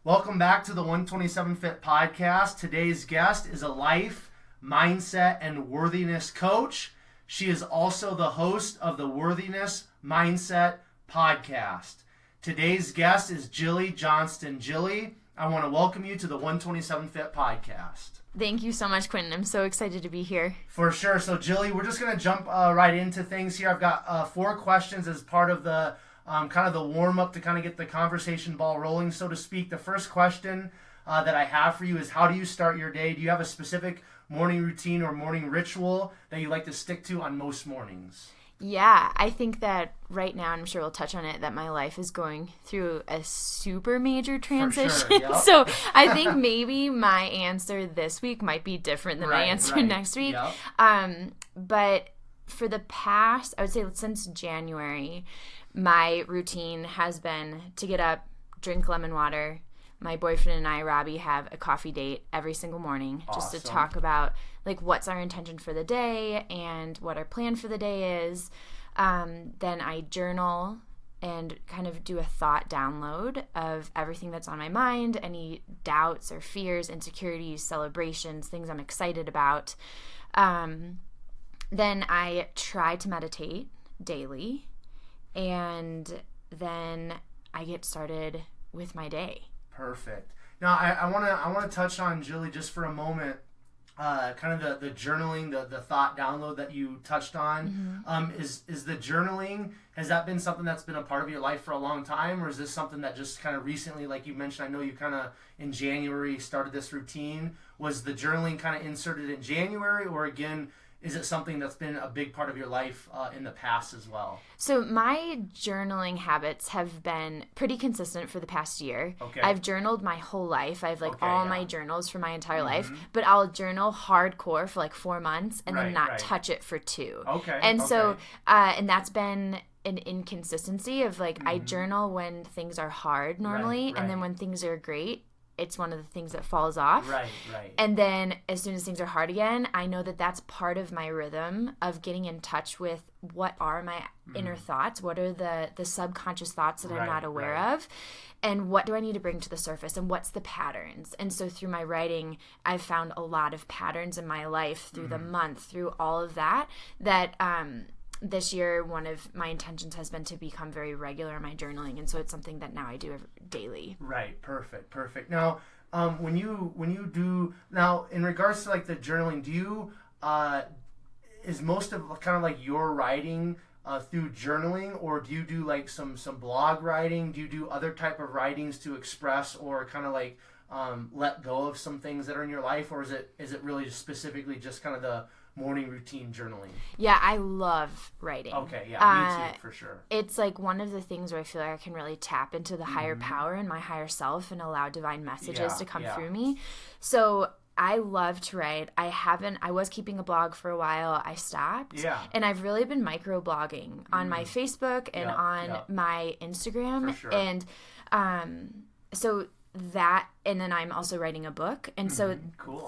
Welcome back to the 127 Fit podcast. Today's guest is a life, mindset, and worthiness coach. She is also the host of the Worthiness Mindset podcast. Today's guest is Jillie Johnston. Jillie, I want to welcome you to the 127 Fit podcast. Thank you so much, Quentin. I'm so excited to be here. For sure. So, Jillie, we're just going to jump right into things here. I've got 4 questions as part of the kind of the warm-up to kind of get the conversation ball rolling, so to speak. The first question that I have for you is, how do you start your day? Do you have a specific morning routine or morning ritual that you like to stick to on most mornings? Yeah, I think that right now, and I'm sure we'll touch on it, that my life is going through a super major transition. For sure, yep. So I think maybe my answer this week might be different than my answer next week. Yep. But for the past, I would say since January, my routine has been to get up, drink lemon water. My boyfriend and I, Robbie, have a coffee date every single morning just to talk about like what's our intention for the day and what our plan for the day is. Then I journal and kind of do a thought download of everything that's on my mind, any doubts or fears, insecurities, celebrations, things I'm excited about. Then I try to meditate daily. And then I get started with my day. Perfect. Now, I want to touch on, Jillie, just for a moment, kind of the journaling, the thought download that you touched on. Mm-hmm. Is the journaling, has that been something that's been a part of your life for a long time, or is this something that just kind of recently, like you mentioned, I know you kind of in January started this routine. Was the journaling kind of inserted in January, or again, is it something that's been a big part of your life in the past as well? So my journaling habits have been pretty consistent for the past year. Okay. I've journaled my whole life. I have my journals for my entire life, but I'll journal hardcore for like 4 months and then not touch it for 2. Okay. And so, and that's been an inconsistency of like, I journal when things are hard normally, and then when things are great, it's one of the things that falls off. Right. And then as soon as things are hard again, I know that that's part of my rhythm of getting in touch with what are my inner thoughts, what are the subconscious thoughts that I'm not aware of, and what do I need to bring to the surface, and what's the patterns. And so through my writing, I've found a lot of patterns in my life through the month, through all of that, this year, one of my intentions has been to become very regular in my journaling, and so it's something that now I do daily. Right, perfect. Now, when you do now, in regards to like the journaling, do you is most of kind of like your writing through journaling, or do you do like some blog writing? Do you do other type of writings to express or kind of like let go of some things that are in your life, or is it really specifically just kind of the morning routine journaling? Yeah, I love writing. Okay, yeah, me too, for sure. It's like one of the things where I feel like I can really tap into the higher power and my higher self and allow divine messages to come through me. So I love to write. I was keeping a blog for a while. I stopped. Yeah. And I've really been micro-blogging on my Facebook and on my Instagram. For sure. And so that, and then I'm also writing a book, and so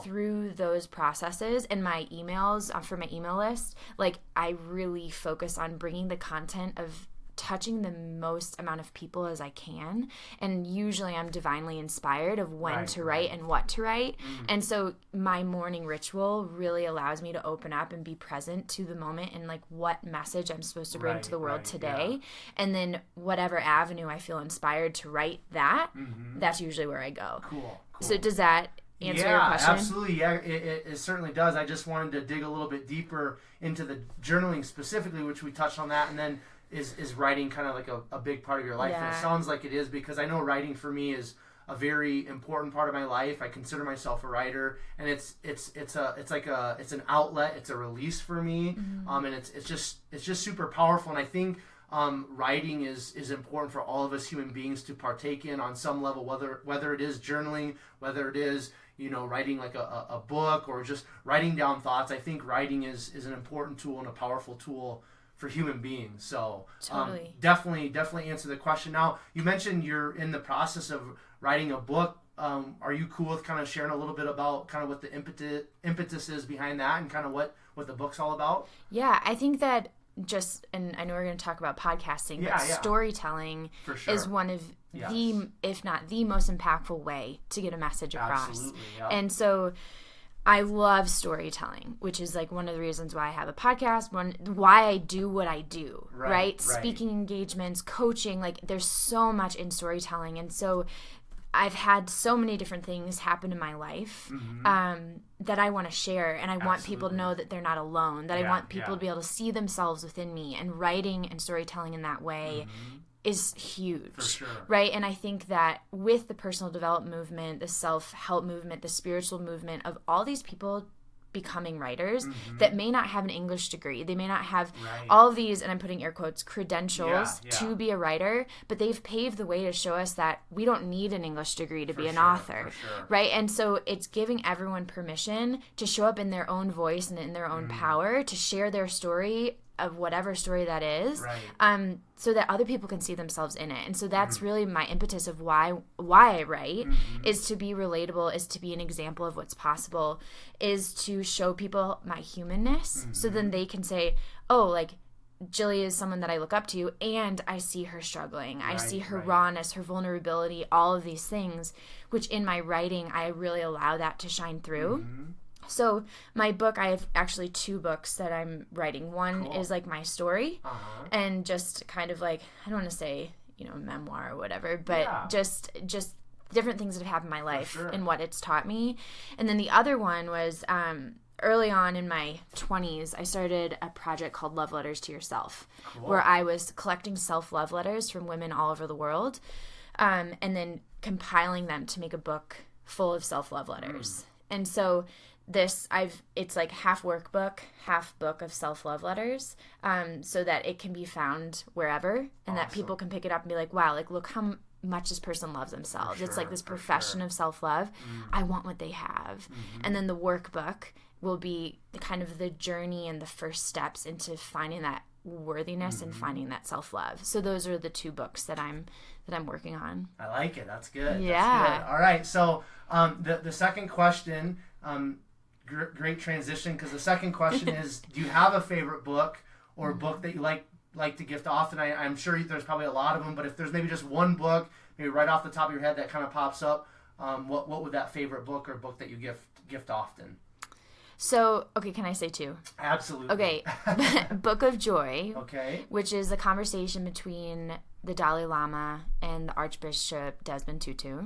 through those processes and my emails for my email list, like I really focus on bringing the content of touching the most amount of people as I can, and usually I'm divinely inspired of when to write and what to write, and so my morning ritual really allows me to open up and be present to the moment and like what message I'm supposed to bring to the world today, and then whatever avenue I feel inspired to write that's usually where I go. Cool. So does that answer your question? Absolutely. Yeah, it certainly does. I just wanted to dig a little bit deeper into the journaling specifically, which we touched on that, and then is writing kind of like a big part of your life? Yeah. And it sounds like it is, because I know writing for me is a very important part of my life. I consider myself a writer, and it's an outlet, it's a release for me, and it's just super powerful. And I think writing is important for all of us human beings to partake in on some level, whether it is journaling, whether it is writing like a book, or just writing down thoughts. I think writing is an important tool and a powerful tool for human beings. So totally. Definitely answer the question. Now, you mentioned you're in the process of writing a book. Are you cool with kind of sharing a little bit about kind of what the impetus is behind that, and kind of what the book's all about? Yeah, I think that and I know we're going to talk about podcasting, Yeah, but yeah. storytelling For sure. is one of Yes. the, if not the most impactful way to get a message across. Absolutely, yeah. And so I love storytelling, which is like one of the reasons why I have a podcast, why I do what I do, right? Speaking engagements, coaching, like there's so much in storytelling. And so I've had so many different things happen in my life that I want to share, and I want people to know that they're not alone, that I want people to be able to see themselves within me, and writing and storytelling in that way is huge, For sure. right? And I think that with the personal development movement, the self-help movement, the spiritual movement of all these people becoming writers that may not have an English degree, they may not have all of these, and I'm putting air quotes, credentials to be a writer, but they've paved the way to show us that we don't need an English degree to be an author, right? And so it's giving everyone permission to show up in their own voice and in their own power, to share their story of whatever story that is, so that other people can see themselves in it. And so that's really my impetus of why I write, is to be relatable, is to be an example of what's possible, is to show people my humanness, so then they can say, oh, like, Jillie is someone that I look up to, and I see her struggling. I see her rawness, her vulnerability, all of these things, which in my writing, I really allow that to shine through. So my book, I have actually 2 books that I'm writing. One is like my story, and just kind of like, I don't want to say, memoir or whatever, but just different things that have happened in my life and what it's taught me. And then the other one was early on in my 20s, I started a project called Love Letters to Yourself, where I was collecting self-love letters from women all over the world, and then compiling them to make a book full of self-love letters. And so it's like half workbook, half book of self-love letters, so that it can be found wherever, and that people can pick it up and be like, wow, like, look how much this person loves themselves. It's like this profession of self-love. I want what they have. And then the workbook will be kind of the journey and the first steps into finding that worthiness and finding that self-love. So those are the 2 books that I'm working on. I like it. That's good. Yeah. That's good. All right. So the second question, great transition, because the second question is, do you have a favorite book or book that you like to gift often? I'm sure there's probably a lot of them, but if there's maybe just one book, maybe right off the top of your head that kind of pops up, what would that favorite book or book that you gift often? So, okay, can I say 2? Absolutely. Okay, Book of Joy, which is a conversation between the Dalai Lama and the Archbishop Desmond Tutu,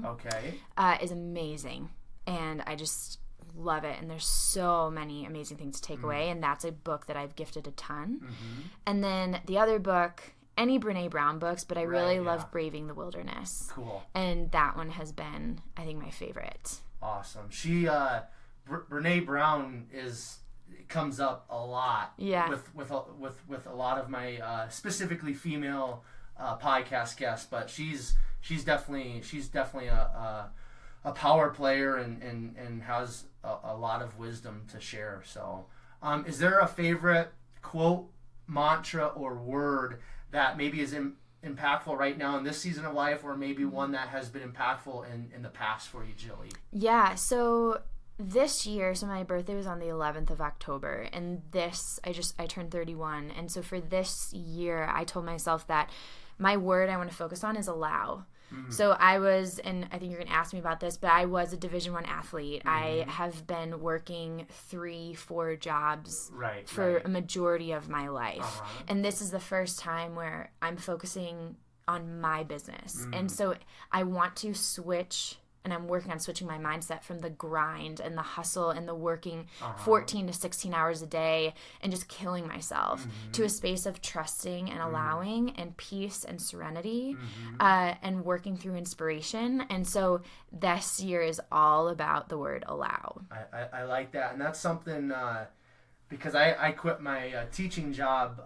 is amazing, and I just love it, and there's so many amazing things to take away, and that's a book that I've gifted a ton. And then the other book, any Brene Brown books, but I really love Braving the Wilderness. And that one has been, I think, my favorite. Awesome. She Brene Brown comes up a lot with a lot of my specifically female podcast guests, but she's definitely a power player and has a lot of wisdom to share. So is there a favorite quote, mantra, or word that maybe is impactful right now in this season of life, or maybe one that has been impactful in the past for you, Jillie? Yeah, so this year, so my birthday was on the 11th of October, and I turned 31, and so for this year, I told myself that my word I want to focus on is allow. So I was, and I think you're going to ask me about this, but I was a Division I athlete. I have been working 3-4 jobs for a majority of my life. And this is the first time where I'm focusing on my business. And so I want to switch, and I'm working on switching my mindset from the grind and the hustle and the working 14 to 16 hours a day and just killing myself to a space of trusting and allowing and peace and serenity and working through inspiration. And so this year is all about the word allow. I like that. And that's something, because I quit my teaching job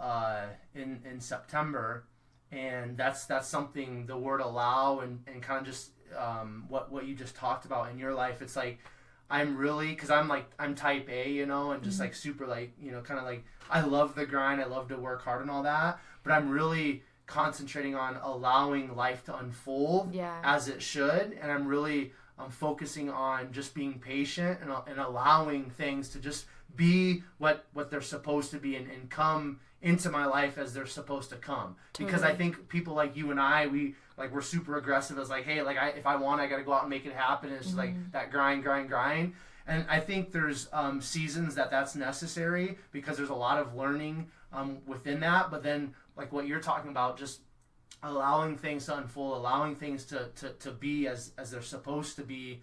in September, and that's something, the word allow, and kind of just what you just talked about in your life. It's like, I'm really, because I'm type A, and just like super like, kind of like, I love the grind, I love to work hard and all that, but I'm really concentrating on allowing life to unfold as it should, and I'm focusing on just being patient and allowing things to just be what they're supposed to be and come into my life as they're supposed to come. Totally. Because I think people like you and I, we're super aggressive as like, hey, like if I want, I got to go out and make it happen. And it's just like that grind. And I think there's seasons that's necessary because there's a lot of learning within that. But then like what you're talking about, just allowing things to unfold, allowing things to be as they're supposed to be.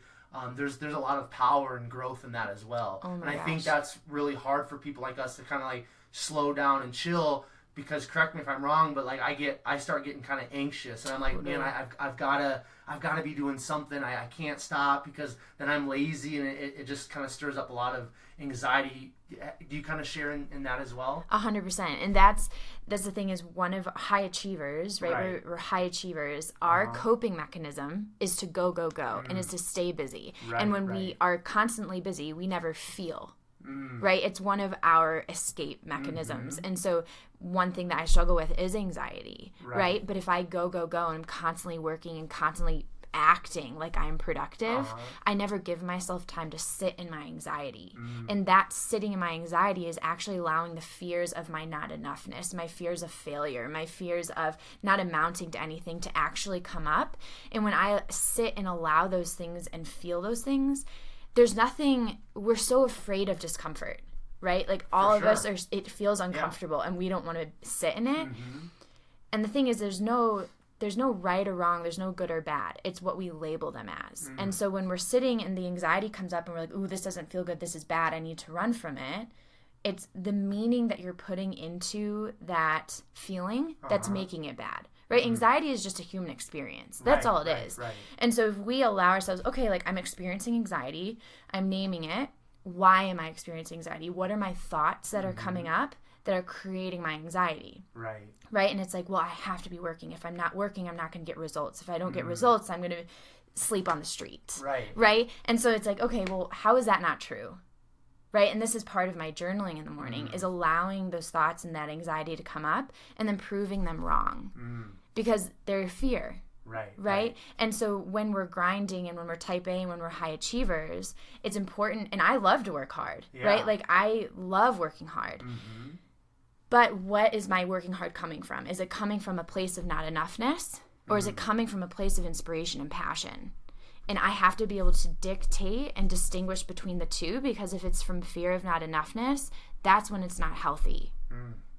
There's a lot of power and growth in that as well. Oh my and I gosh. think that's really hard for people like us to kind of like slow down and chill, because correct me if I'm wrong, but like I start getting kind of anxious, and I'm like, man, I've gotta be doing something. I can't stop, because then I'm lazy, and it just kind of stirs up a lot of anxiety. Do you kind of share in that as well? 100%. And that's the thing, is one of high achievers, right? We're high achievers. Our coping mechanism is to go, and is to stay busy. Right, and when we are constantly busy, we never feel. Right? It's one of our escape mechanisms. And so one thing that I struggle with is anxiety, right? But if I go, and I'm constantly working and constantly acting like I'm productive, I never give myself time to sit in my anxiety. And that sitting in my anxiety is actually allowing the fears of my not enoughness, my fears of failure, my fears of not amounting to anything to actually come up. And when I sit and allow those things and feel those things, there's nothing, we're so afraid of discomfort, right? Like all of us it feels uncomfortable and we don't want to sit in it. And the thing is, there's no right or wrong, there's no good or bad. It's what we label them as. And so when we're sitting and the anxiety comes up and we're like, ooh, this doesn't feel good, this is bad, I need to run from it. It's the meaning that you're putting into that feeling that's making it bad. Right? Anxiety is just a human experience. That's all it is. Right. And so if we allow ourselves, okay, like I'm experiencing anxiety, I'm naming it. Why am I experiencing anxiety? What are my thoughts that are coming up that are creating my anxiety? Right? And it's like, well, I have to be working. If I'm not working, I'm not going to get results. If I don't get results, I'm going to sleep on the street. Right? And so it's like, okay, well, how is that not true? Right? And this is part of my journaling in the morning, is allowing those thoughts and that anxiety to come up and then proving them wrong. Because they're fear. Right? And so when we're grinding and when we're type A and when we're high achievers, it's important. And I love to work hard, right? Like I love working hard. But what is my working hard coming from? Is it coming from a place of not enoughness? Or is it coming from a place of inspiration and passion? And I have to be able to dictate and distinguish between the two, because if it's from fear of not enoughness, that's when it's not healthy.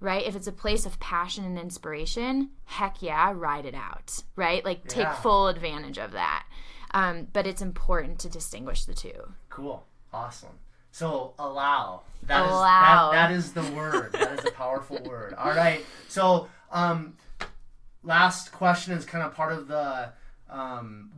Right? If it's a place of passion and inspiration, heck yeah, ride it out, right? Like take full advantage of that. But it's important to distinguish the two. Cool. Awesome. So allow. That is the word. That is a powerful word. All right. So last question is kind of part of the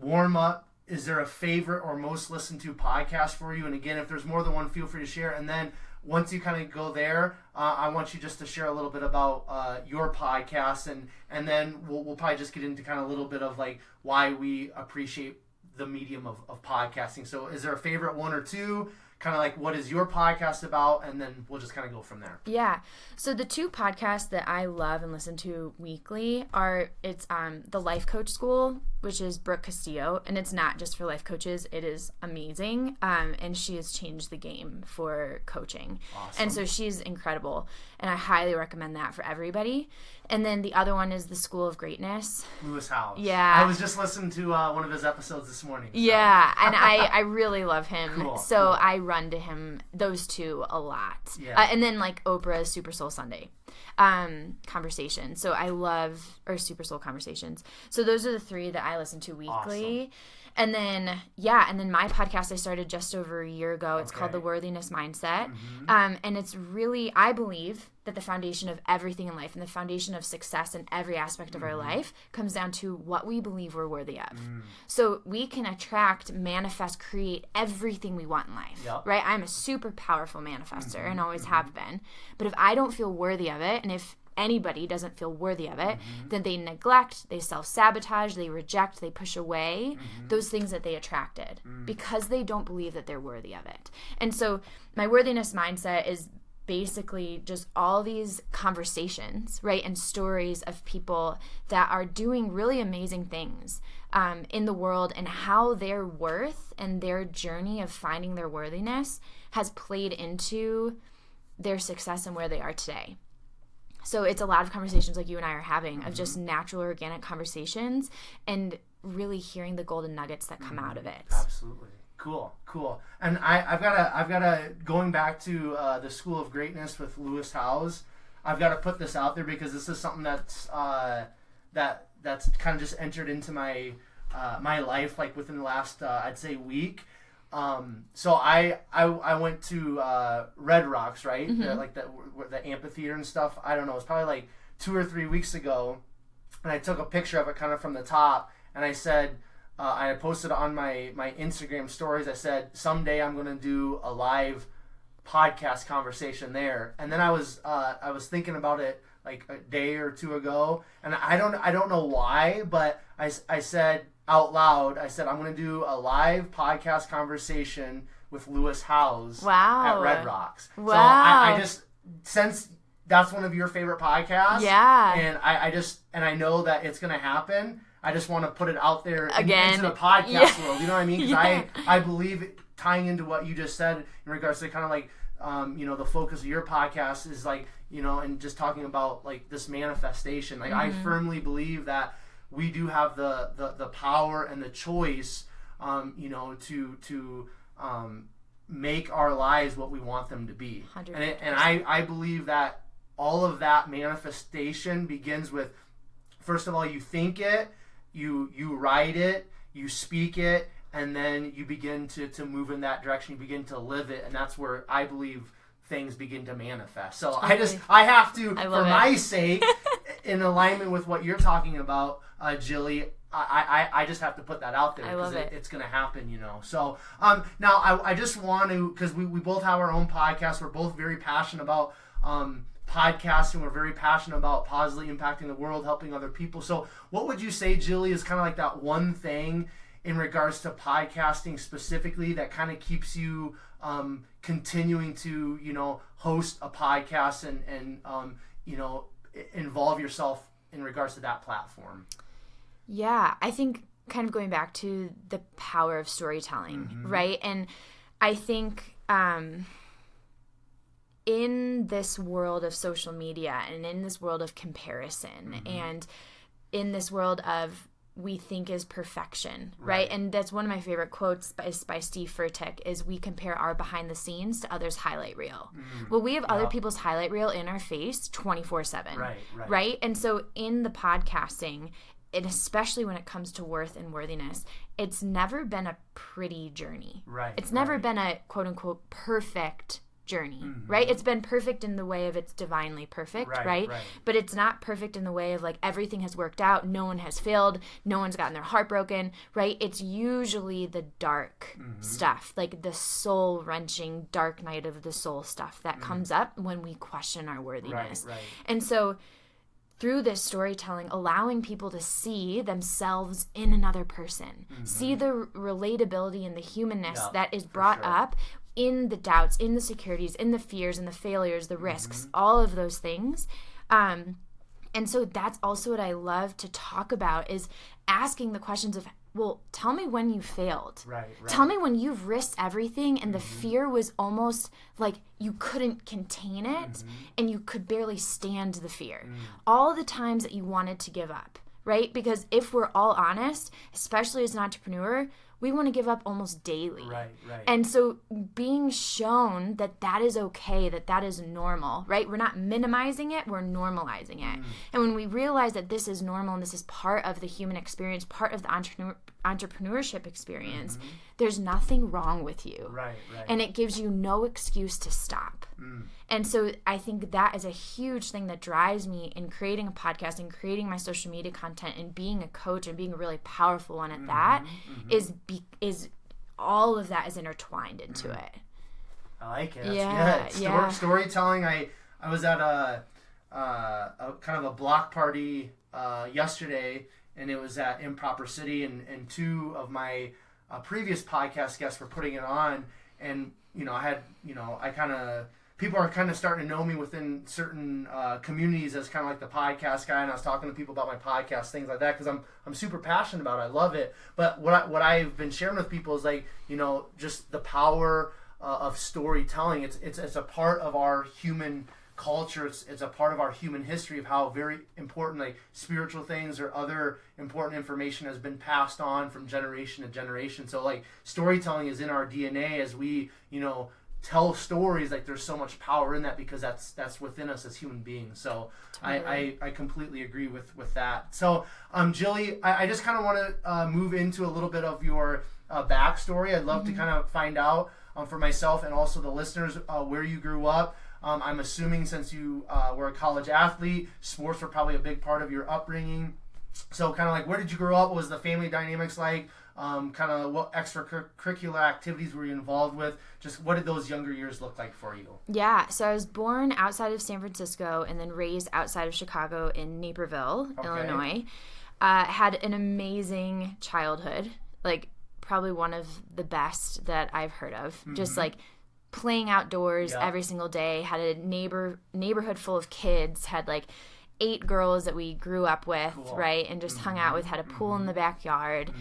warm up. Is there a favorite or most listened to podcast for you? And again, if there's more than one, feel free to share. And then once you kind of go there, I want you just to share a little bit about your podcast, and then we'll probably just get into kind of a little bit of like why we appreciate the medium of podcasting. So is there a favorite one or two? Kind of like, what is your podcast about? And then we'll just kind of go from there. Yeah. So the two podcasts that I love and listen to weekly are, it's the Life Coach School, which is Brooke Castillo. And it's not just for life coaches. It is amazing. And she has changed the game for coaching. Awesome. And so she's incredible. And I highly recommend that for everybody. And then the other one is the School of Greatness. Lewis Howes. Yeah. I was just listening to one of his episodes this morning. So. Yeah. And I really love him. Cool. So I run to him, those two, a lot. Yeah. And then like Oprah's Super Soul Sunday conversation. So I love, or Super Soul Conversations. So those are the three that I listen to weekly. Awesome. And then my podcast I started just over a year ago. It's called The Worthiness Mindset. And it's really, I believe that the foundation of everything in life and the foundation of success in every aspect of our life comes down to what we believe we're worthy of. So we can attract, manifest, create everything we want in life, right? I'm a super powerful manifester and always have been. But if I don't feel worthy of it, and if anybody doesn't feel worthy of it, then they neglect, they self-sabotage, they reject, they push away those things that they attracted because they don't believe that they're worthy of it. And so my worthiness mindset is basically just all these conversations, right, and stories of people that are doing really amazing things in the world, and how their worth and their journey of finding their worthiness has played into their success and where they are today. So it's a lot of conversations like you and I are having of just natural, organic conversations and really hearing the golden nuggets that come out of it. Absolutely. Cool. And I've got to going back to the School of Greatness with Lewis Howes. I've got to put this out there because this is something that's kind of just entered into my my life like within the last I'd say week. So I went to Red Rocks, right? Like the amphitheater and stuff. I don't know. It's probably like 2 or 3 weeks ago, and I took a picture of it kind of from the top, and I said, I posted on my Instagram stories. I said someday I'm going to do a live podcast conversation there, and then I was thinking about it like a day or two ago, and I don't know why, but I said out loud, I said I'm going to do a live podcast conversation with Lewis Howes at Red Rocks. Wow. So I just, since that's one of your favorite podcasts, and I know that it's going to happen, I just want to put it out there into the podcast world. You know what I mean? Because I believe tying into what you just said in regards to kind of like, the focus of your podcast is like, and just talking about like this manifestation. Like I firmly believe that we do have the power and the choice, to make our lives what we want them to be. 100%. And I believe that all of that manifestation begins with, first of all, you think it, you write it, you speak it, and then you begin to move in that direction. You begin to live it, and that's where I believe things begin to manifest. So I have to, for my sake, in alignment with what you're talking about, Jillie, I just have to put that out there because it's going to happen, So now I just want to, because we both have our own podcast. We're both very passionate about podcasting. We're very passionate about positively impacting the world, helping other people. So what would you say, Jillie, is kind of like that one thing in regards to podcasting specifically that kind of keeps you continuing to, host a podcast and involve yourself in regards to that platform? Yeah, I think kind of going back to the power of storytelling, right? And I think in this world of social media and in this world of comparison and in this world of we think is perfection, right? And that's one of my favorite quotes by Steve Furtick is we compare our behind the scenes to others' highlight reel. Well, we have other people's highlight reel in our face 24/7, right? And so in the podcasting, and especially when it comes to worth and worthiness, it's never been a pretty journey. It's never been a quote unquote perfect journey, right? It's been perfect in the way of it's divinely perfect, right? But it's not perfect in the way of like everything has worked out, no one has failed, no one's gotten their heart broken, right? It's usually the dark stuff, like the soul-wrenching dark night of the soul stuff that comes up when we question our worthiness. And so through this storytelling, allowing people to see themselves in another person, see the relatability and the humanness that is brought up in the doubts, in the insecurities, in the fears, in the failures, the risks, all of those things. And so that's also what I love to talk about is asking the questions of, well, tell me when you failed. Tell me when you've risked everything and the fear was almost like you couldn't contain it and you could barely stand the fear. All the times that you wanted to give up, right? Because if we're all honest, especially as an entrepreneur, we want to give up almost daily. And so being shown that that is okay, that is normal, right? We're not minimizing it, we're normalizing it. And when we realize that this is normal and this is part of the human experience, part of the entrepreneurship experience, there's nothing wrong with you. And it gives you no excuse to stop. And so I think that is a huge thing that drives me in creating a podcast and creating my social media content and being a coach and being a really powerful one at that is all of that is intertwined into it. I like it. That's good. Storytelling. I was at a kind of a block party yesterday, and it was at Improper City, and two of my previous podcast guests were putting it on, and people are kind of starting to know me within certain communities as kind of like the podcast guy, and I was talking to people about my podcast, things like that, because I'm super passionate about it. I love it. But what I've been sharing with people is like, just the power of storytelling. It's a part of our human culture. It's a part of our human history of how very important like spiritual things or other important information has been passed on from generation to generation. So like storytelling is in our DNA as we, tell stories. Like there's so much power in that because that's within us as human beings. So totally. I completely agree with that. So Jillie, I just kind of want to move into a little bit of your backstory. I'd love to kind of find out for myself and also the listeners where you grew up. I'm assuming since you were a college athlete, sports were probably a big part of your upbringing. So kind of like, where did you grow up? What was the family dynamics like? Kind of what extracurricular activities were you involved with? Just what did those younger years look like for you? Yeah, so I was born outside of San Francisco and then raised outside of Chicago in Naperville, Illinois. Had an amazing childhood, like probably one of the best that I've heard of. Just like playing outdoors every single day. Had a neighborhood full of kids. Had like 8 girls that we grew up with, right, and just hung out with. Had a pool in the backyard.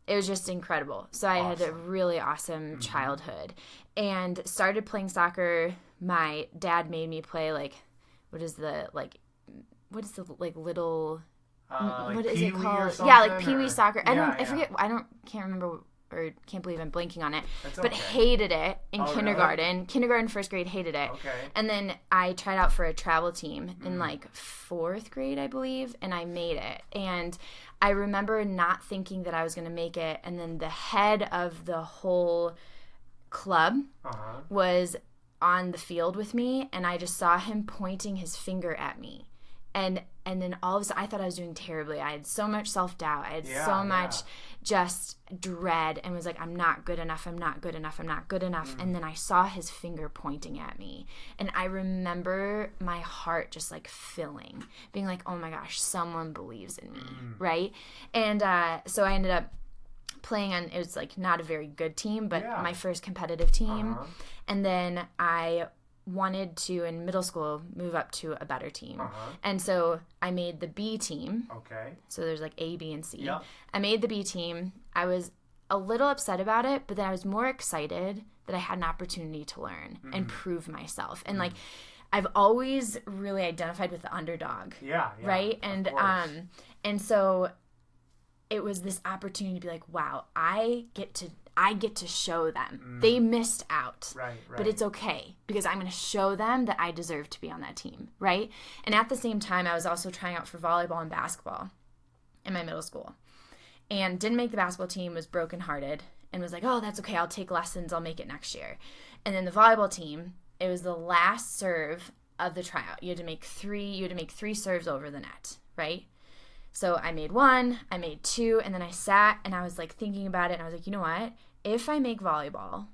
It was just incredible. So I had a really awesome childhood and started playing soccer. My dad made me play what is the little what is it called? Yeah, like Pee-wee soccer. I forget. Can't remember or can't believe I'm blanking on it. But hated it in kindergarten. Really? Kindergarten, first grade, hated it. Okay. And then I tried out for a travel team in like 4th grade, I believe, and I made it. And I remember not thinking that I was going to make it. And then the head of the whole club was on the field with me, and I just saw him pointing his finger at me. And then all of a sudden, I thought I was doing terribly. I had so much self-doubt. I had so much just dread and was like, I'm not good enough. I'm not good enough. I'm not good enough. And then I saw his finger pointing at me. And I remember my heart just like filling, being like, oh my gosh, someone believes in me, right? And so I ended up playing on, it was like not a very good team, but my first competitive team. And then I wanted to, in middle school, move up to a better team. And so I made the B team. Okay. So there's like A, B, and C. Yep. I made the B team. I was a little upset about it, but then I was more excited that I had an opportunity to learn and prove myself. And like, I've always really identified with the underdog. Right? And so it was this opportunity to be like, wow, I get to show them. They missed out. Right. But it's okay because I'm going to show them that I deserve to be on that team, right? And at the same time, I was also trying out for volleyball and basketball in my middle school. And didn't make the basketball team, was brokenhearted, and was like, oh, that's okay. I'll take lessons. I'll make it next year. And then the volleyball team, it was the last serve of the tryout. You had to make 3 serves over the net, right? So I made 1, I made 2, and then I sat and I was like thinking about it, and I was like, you know what? If I make volleyball,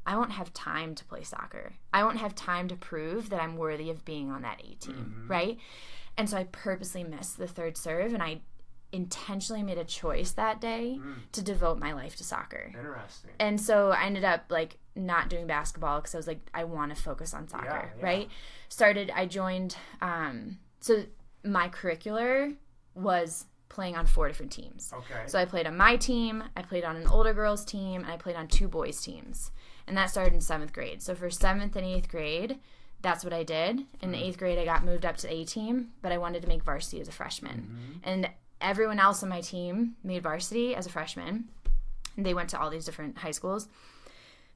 I won't have time to play soccer. I won't have time to prove that I'm worthy of being on that A team, right? And so I purposely missed the 3rd serve, and I intentionally made a choice that day to devote my life to soccer. Interesting. And so I ended up like not doing basketball because I was like, I want to focus on soccer, right? I joined, so my curricular was playing on 4 different teams. Okay. So I played on my team, I played on an older girls team, and I played on 2 boys teams. And that started in 7th grade. So for 7th and 8th grade, that's what I did. In the 8th grade, I got moved up to the A team, but I wanted to make varsity as a freshman. And everyone else on my team made varsity as a freshman. And they went to all these different high schools.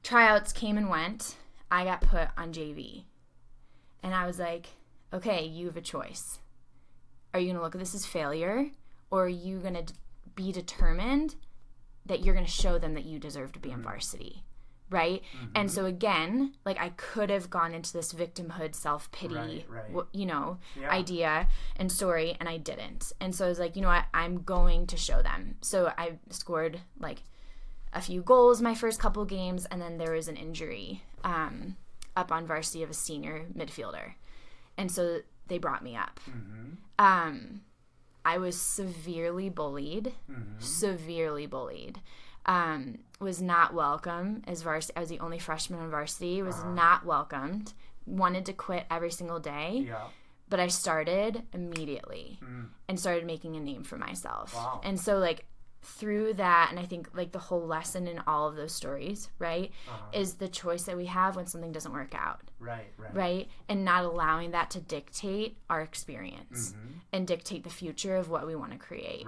Tryouts came and went. I got put on JV. And I was like, okay, you have a choice. Are you going to look at this as failure, or are you going to be determined that you're going to show them that you deserve to be in varsity, right? And so again, like I could have gone into this victimhood, self-pity, idea and story, and I didn't. And so I was like, you know what? I'm going to show them. So I scored like a few goals my first couple games, and then there was an injury up on varsity of a senior midfielder. And so they brought me up. I was severely bullied, was not welcome as varsity. I was the only freshman on varsity, was not welcomed, wanted to quit every single day. But I started immediately and started making a name for myself. And so like through that, and I think like the whole lesson in all of those stories, right, is the choice that we have when something doesn't work out. Right? And not allowing that to dictate our experience and dictate the future of what we want to create.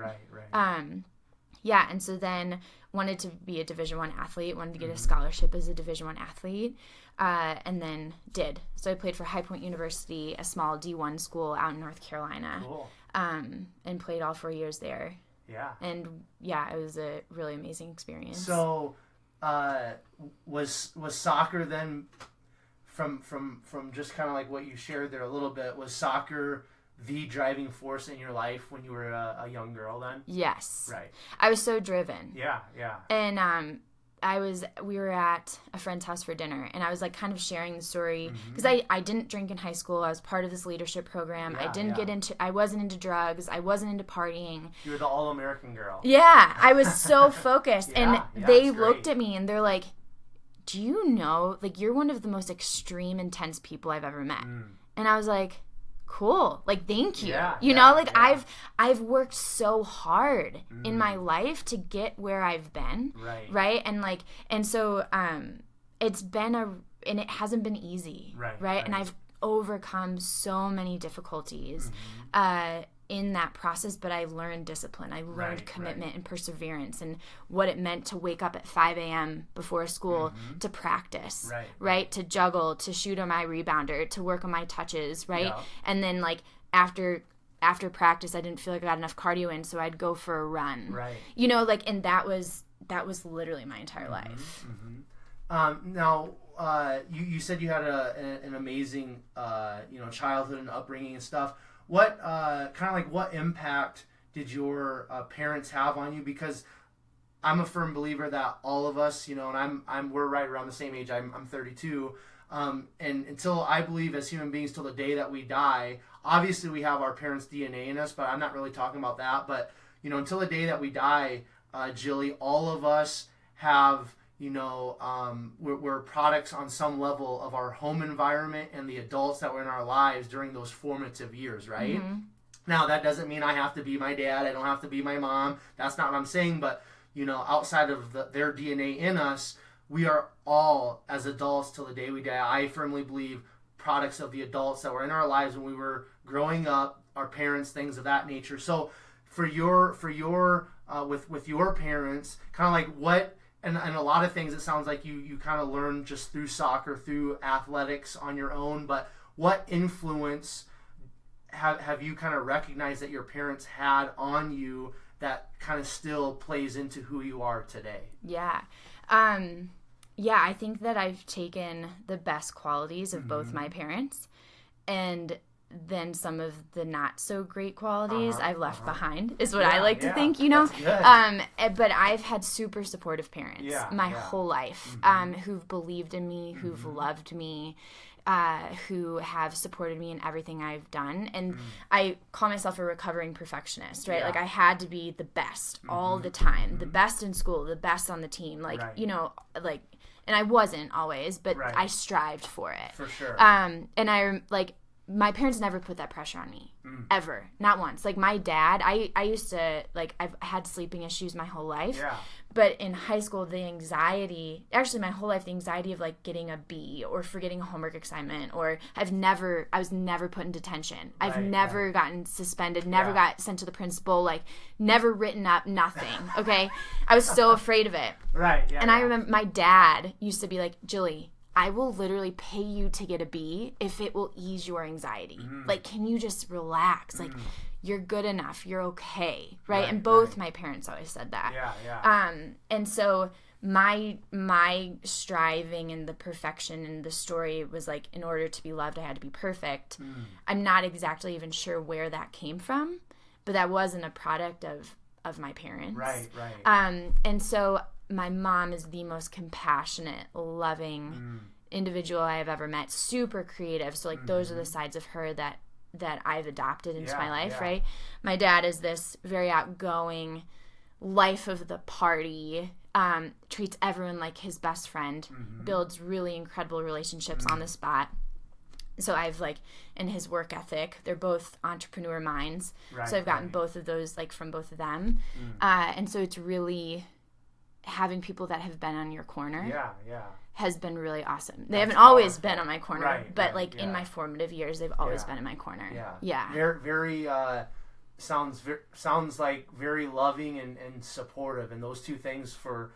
Yeah, and so then wanted to be a Division I athlete, wanted to get a scholarship as a Division I athlete, and then did. So I played for High Point University, a small D1 school out in North Carolina, and played all 4 years there. Yeah. And yeah, it was a really amazing experience. So, was soccer then, from just kind of like what you shared there a little bit, was soccer the driving force in your life when you were a young girl then? Yes. Right. I was so driven. Yeah. And we were at a friend's house for dinner, and I was like kind of sharing the story because I didn't drink in high school. I was part of this leadership program. I wasn't into drugs. I wasn't into partying. You were the all-American girl. Yeah. I was so focused. Yeah, and they looked at me and they're like, do you know, like, you're one of the most extreme, intense people I've ever met. And I was like, cool, like, thank you. You know, like, I've worked so hard in my life to get where I've been, right? And like, and so it's been and it hasn't been easy, right? And I've overcome so many difficulties in that process, but I learned discipline. I learned commitment and perseverance, and what it meant to wake up at 5 a.m. before school to practice, right? To juggle, to shoot on my rebounder, to work on my touches, right? Yeah. And then like after practice, I didn't feel like I got enough cardio in, so I'd go for a run, you know, like, and that was literally my entire life. Now, you said you had an amazing, childhood and upbringing and stuff. What what impact did your parents have on you? Because I'm a firm believer that all of us, and we're right around the same age. I'm 32, and until I believe as human beings till the day that we die, obviously we have our parents' DNA in us, but I'm not really talking about that. But until the day that we die, Jillie, all of us have. We're products on some level of our home environment and the adults that were in our lives during those formative years, right? Now, that doesn't mean I have to be my dad. I don't have to be my mom. That's not what I'm saying. But, outside of their DNA in us, we are all, as adults till the day we die, I firmly believe, products of the adults that were in our lives when we were growing up, our parents, things of that nature. So for your with your parents, kind of like what... And a lot of things, it sounds like you kind of learn just through soccer, through athletics on your own. But what influence have you kind of recognized that your parents had on you that kind of still plays into who you are today? Yeah. I think that I've taken the best qualities of both my parents and then some of the not so great qualities I've left behind is what I like to think, but I've had super supportive parents my whole life, who've believed in me, who've loved me, who have supported me in everything I've done. And I call myself a recovering perfectionist, right? Like, I had to be the best all the time, the best in school, the best on the team, like, and I wasn't always, but I strived for it. For sure. And my parents never put that pressure on me, ever. Not once. Like, my dad, I used to, like, I've had sleeping issues my whole life. But in high school, the anxiety, actually my whole life, the anxiety of, like, getting a B or forgetting a homework assignment, or I was never put in detention. I've never gotten suspended, never got sent to the principal, like, never written up, nothing, okay? I was so afraid of it. And I remember my dad used to be like, Jillie, I will literally pay you to get a B if it will ease your anxiety. Like, can you just relax? Like, you're good enough. You're okay, right? And both my parents always said that. And so my striving and the perfection and the story was like, in order to be loved, I had to be perfect. I'm not exactly even sure where that came from, but that wasn't a product of my parents. And so my mom is the most compassionate, loving individual I have ever met. Super creative. So, like, those are the sides of her that I've adopted into my life, right? My dad is this very outgoing, life of the party, treats everyone like his best friend, builds really incredible relationships on the spot. So I've like, in his work ethic, they're both entrepreneur minds. Right, so I've gotten both of those like from both of them. And so it's really having people that have been on your corner. Yeah. Has been really awesome. They haven't always been on my corner, right, but like in my formative years, they've always been in my corner. Yeah. Very sounds like very loving and supportive, and those two things for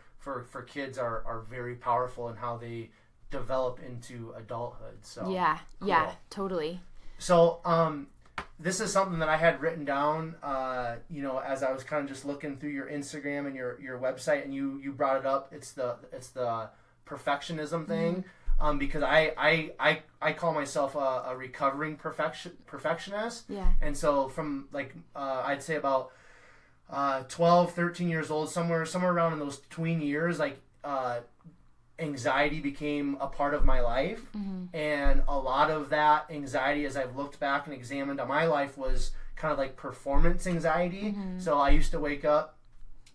kids are very powerful in how they develop into adulthood. So yeah, cool. Yeah, totally. So this is something that I had written down, as I was kind of just looking through your Instagram and your website, and you brought it up. It's the perfectionism thing. Because I call myself a recovering perfectionist. Yeah. And so from like I'd say about 12, 13 years old, somewhere around in those tween years, like anxiety became a part of my life. And a lot of that anxiety, as I've looked back and examined on my life, was kind of like performance anxiety. So I used to wake up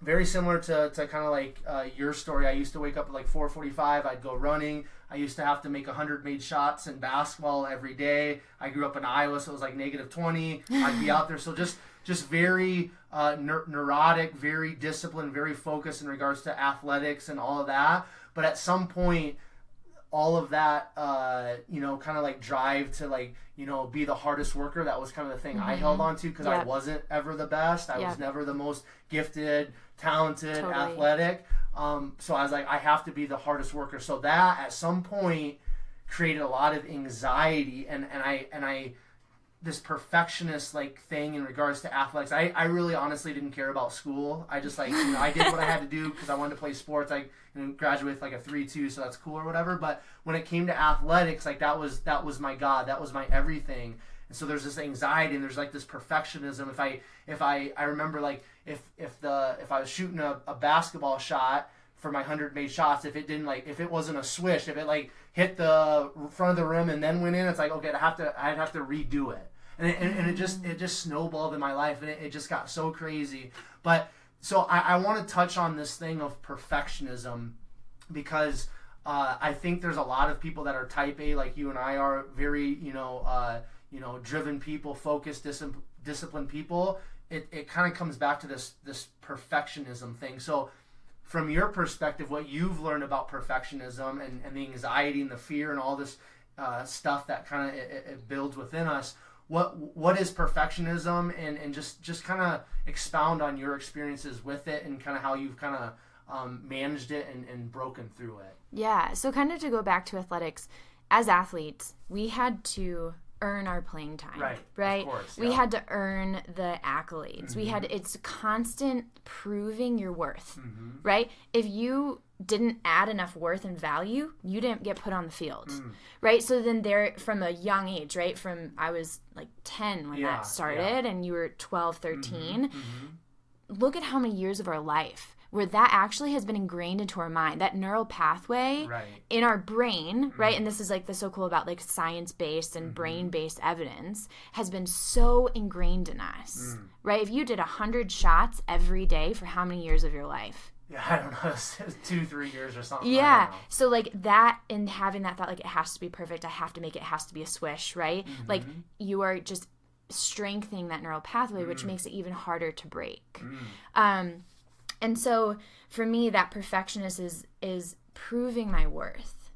very similar to kind of like your story. I used to wake up at like 4:45. I'd go running. I used to have to make 100 made shots in basketball every day. I grew up in Iowa, so it was like -20. I'd be out there. So just very neurotic, very disciplined, very focused in regards to athletics and all of that. But at some point, all of that, kind of like drive to like, be the hardest worker. That was kind of the thing I held on to, because I wasn't ever the best. I was never the most gifted, talented, athletic. So I was like, I have to be the hardest worker. So that at some point created a lot of anxiety and I this perfectionist like thing in regards to athletics. I really honestly didn't care about school. I just like, I did what I had to do because I wanted to play sports. I graduated with like a 3.2, so that's cool or whatever. But when it came to athletics, like that was my God. That was my everything. And so there's this anxiety and there's like this perfectionism. If I remember like if I was shooting a basketball shot for my 100 made shots, if it wasn't a swish, if it like hit the front of the rim and then went in, it's like, okay, I'd have to redo it. And it just snowballed in my life, and it just got so crazy. But so I want to touch on this thing of perfectionism, because I think there's a lot of people that are type A, like you and I are, very driven people, focused, disciplined people. It kind of comes back to this perfectionism thing. So from your perspective, what you've learned about perfectionism and the anxiety and the fear and all this stuff that kind of it builds within us, what is perfectionism, and just kind of expound on your experiences with it and kind of how you've kind of managed it and broken through it. Yeah, so kind of to go back to athletics, as athletes, we had to earn our playing time, right? Of course, yeah. We had to earn the accolades. It's constant proving your worth, right? If you didn't add enough worth and value, you didn't get put on the field, right? So then there, from a young age, right? From I was like 10 when that started, and you were 12, 13. Look at how many years of our life where that actually has been ingrained into our mind, that neural pathway in our brain, right? And this is like the so cool about like science-based and brain-based evidence, has been so ingrained in us, right? If you did 100 shots every day for how many years of your life? Yeah, I don't know, 2-3 years or something. Yeah, so like that, and having that thought, like it has to be perfect, I have to make it, has to be a swish, right? Like you are just strengthening that neural pathway, which makes it even harder to break. And so for me, that perfectionist is proving my worth.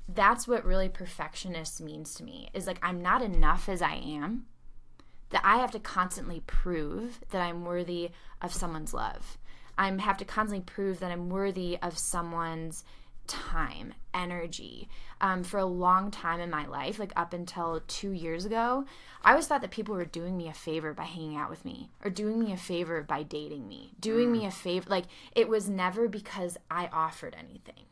That's what really perfectionist means to me, is like I'm not enough as I am, that I have to constantly prove that I'm worthy of someone's love. I have to constantly prove that I'm worthy of someone's time, energy. For a long time in my life, like up until 2 years ago, I always thought that people were doing me a favor by hanging out with me, or doing me a favor by dating me, doing me a favor. Like it was never because I offered anything.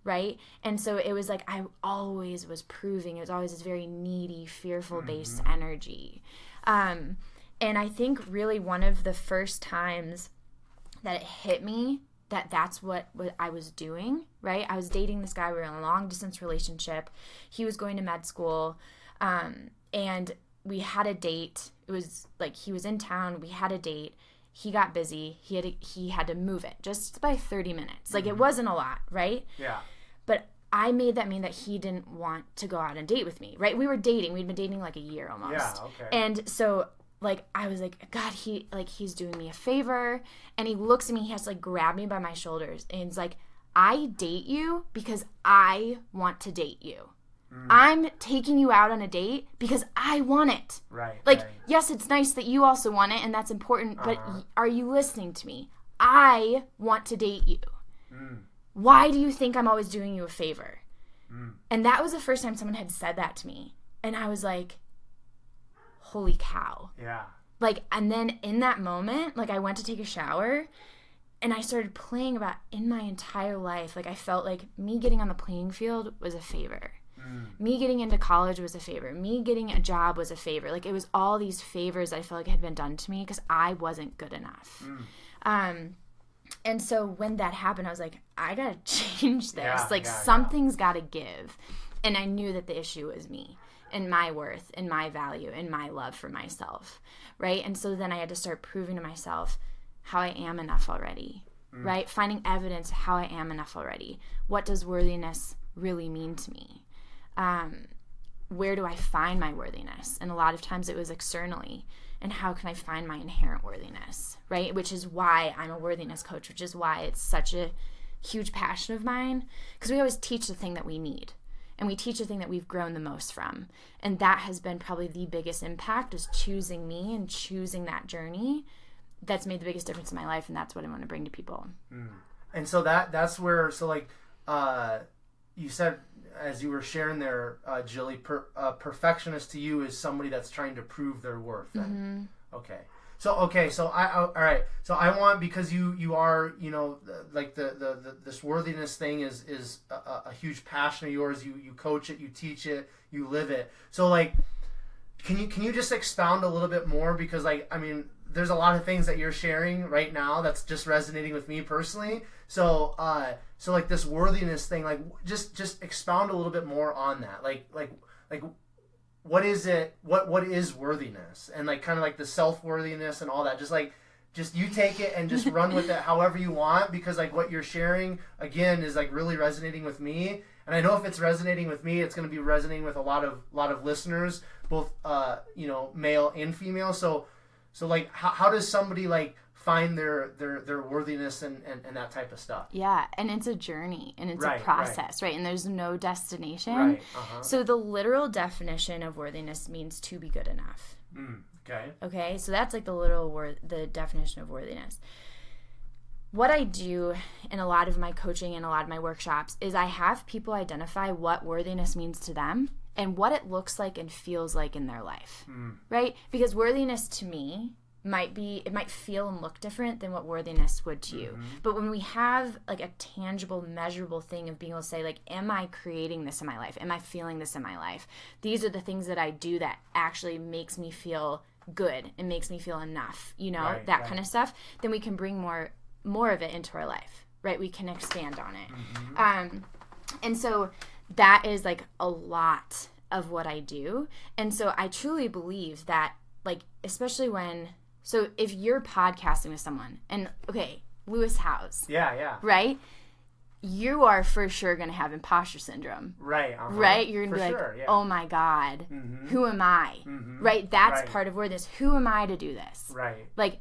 Right? And so it was like I always was proving. It was always this very needy, fearful based energy. And I think really one of the first times that it hit me that that's what I was doing, right? I was dating this guy. We were in a long distance relationship. He was going to med school, and we had a date. It was like he was in town. We had a date. He got busy. He had to move it just by 30 minutes. Like it wasn't a lot, right? Yeah. But I made that mean that he didn't want to go out and date with me, right? We were dating. We'd been dating like a year almost. Yeah, okay. And so, like, I was like, God, he's doing me a favor. And he looks at me, he has to, like, grab me by my shoulders. And he's like, I date you because I want to date you. I'm taking you out on a date because I want it. Right. Like, right. yes, it's nice that you also want it, and that's important, but are you listening to me? I want to date you. Why do you think I'm always doing you a favor? And that was the first time someone had said that to me. And I was like, holy cow. Yeah. Like, and then in that moment, like, I went to take a shower, and I started playing about in my entire life. Like, I felt like me getting on the playing field was a favor. Me getting into college was a favor. Me getting a job was a favor. Like, it was all these favors I felt like had been done to me because I wasn't good enough. And so when that happened, I was like, I got to change this. Something's got to give. And I knew that the issue was me and my worth and my value and my love for myself, right? And so then I had to start proving to myself how I am enough already, right? Finding evidence how I am enough already. What does worthiness really mean to me? Where do I find my worthiness? And a lot of times it was externally. And how can I find my inherent worthiness, right? Which is why I'm a worthiness coach, which is why it's such a huge passion of mine. Because we always teach the thing that we need. And we teach the thing that we've grown the most from. And that has been probably the biggest impact, is choosing me and choosing that journey. That's made the biggest difference in my life. And that's what I want to bring to people. And so that's where, so like, you said, as you were sharing there, Jillie, perfectionist to you is somebody that's trying to prove their worth. Then. Okay. So all right. So I want, because you are, you know, like the this worthiness thing is a huge passion of yours. You coach it, you teach it, you live it. So like, can you just expound a little bit more? Because like, I mean, there's a lot of things that you're sharing right now that's just resonating with me personally. So like this worthiness thing, like just expound a little bit more on that. Like what is it? What is worthiness? And like kind of like the self-worthiness and all that. Just you take it and just run with it however you want, because like what you're sharing again is like really resonating with me. And I know if it's resonating with me, it's going to be resonating with a lot of listeners, both you know, male and female. So like how does somebody like find their worthiness and that type of stuff? Yeah, and it's a journey, and it's a process, right? And there's no destination. Right. So the literal definition of worthiness means to be good enough. Okay, so that's like the literal word, the definition of worthiness. What I do in a lot of my coaching and a lot of my workshops is I have people identify what worthiness means to them and what it looks like and feels like in their life, right? Because worthiness to me might feel and look different than what worthiness would to you. But when we have like a tangible, measurable thing of being able to say, like, am I creating this in my life? Am I feeling this in my life? These are the things that I do that actually makes me feel good and makes me feel enough, you know, kind of stuff. Then we can bring more of it into our life, right? We can expand on it. And so that is like a lot of what I do. And so I truly believe that, like, especially so if you're podcasting with someone, and okay, Lewis Howes. Yeah. Right? You are for sure going to have imposter syndrome. Right. Right? You're going to be like, oh my God, who am I? Right? That's part of worthiness. Who am I to do this? Right. Like,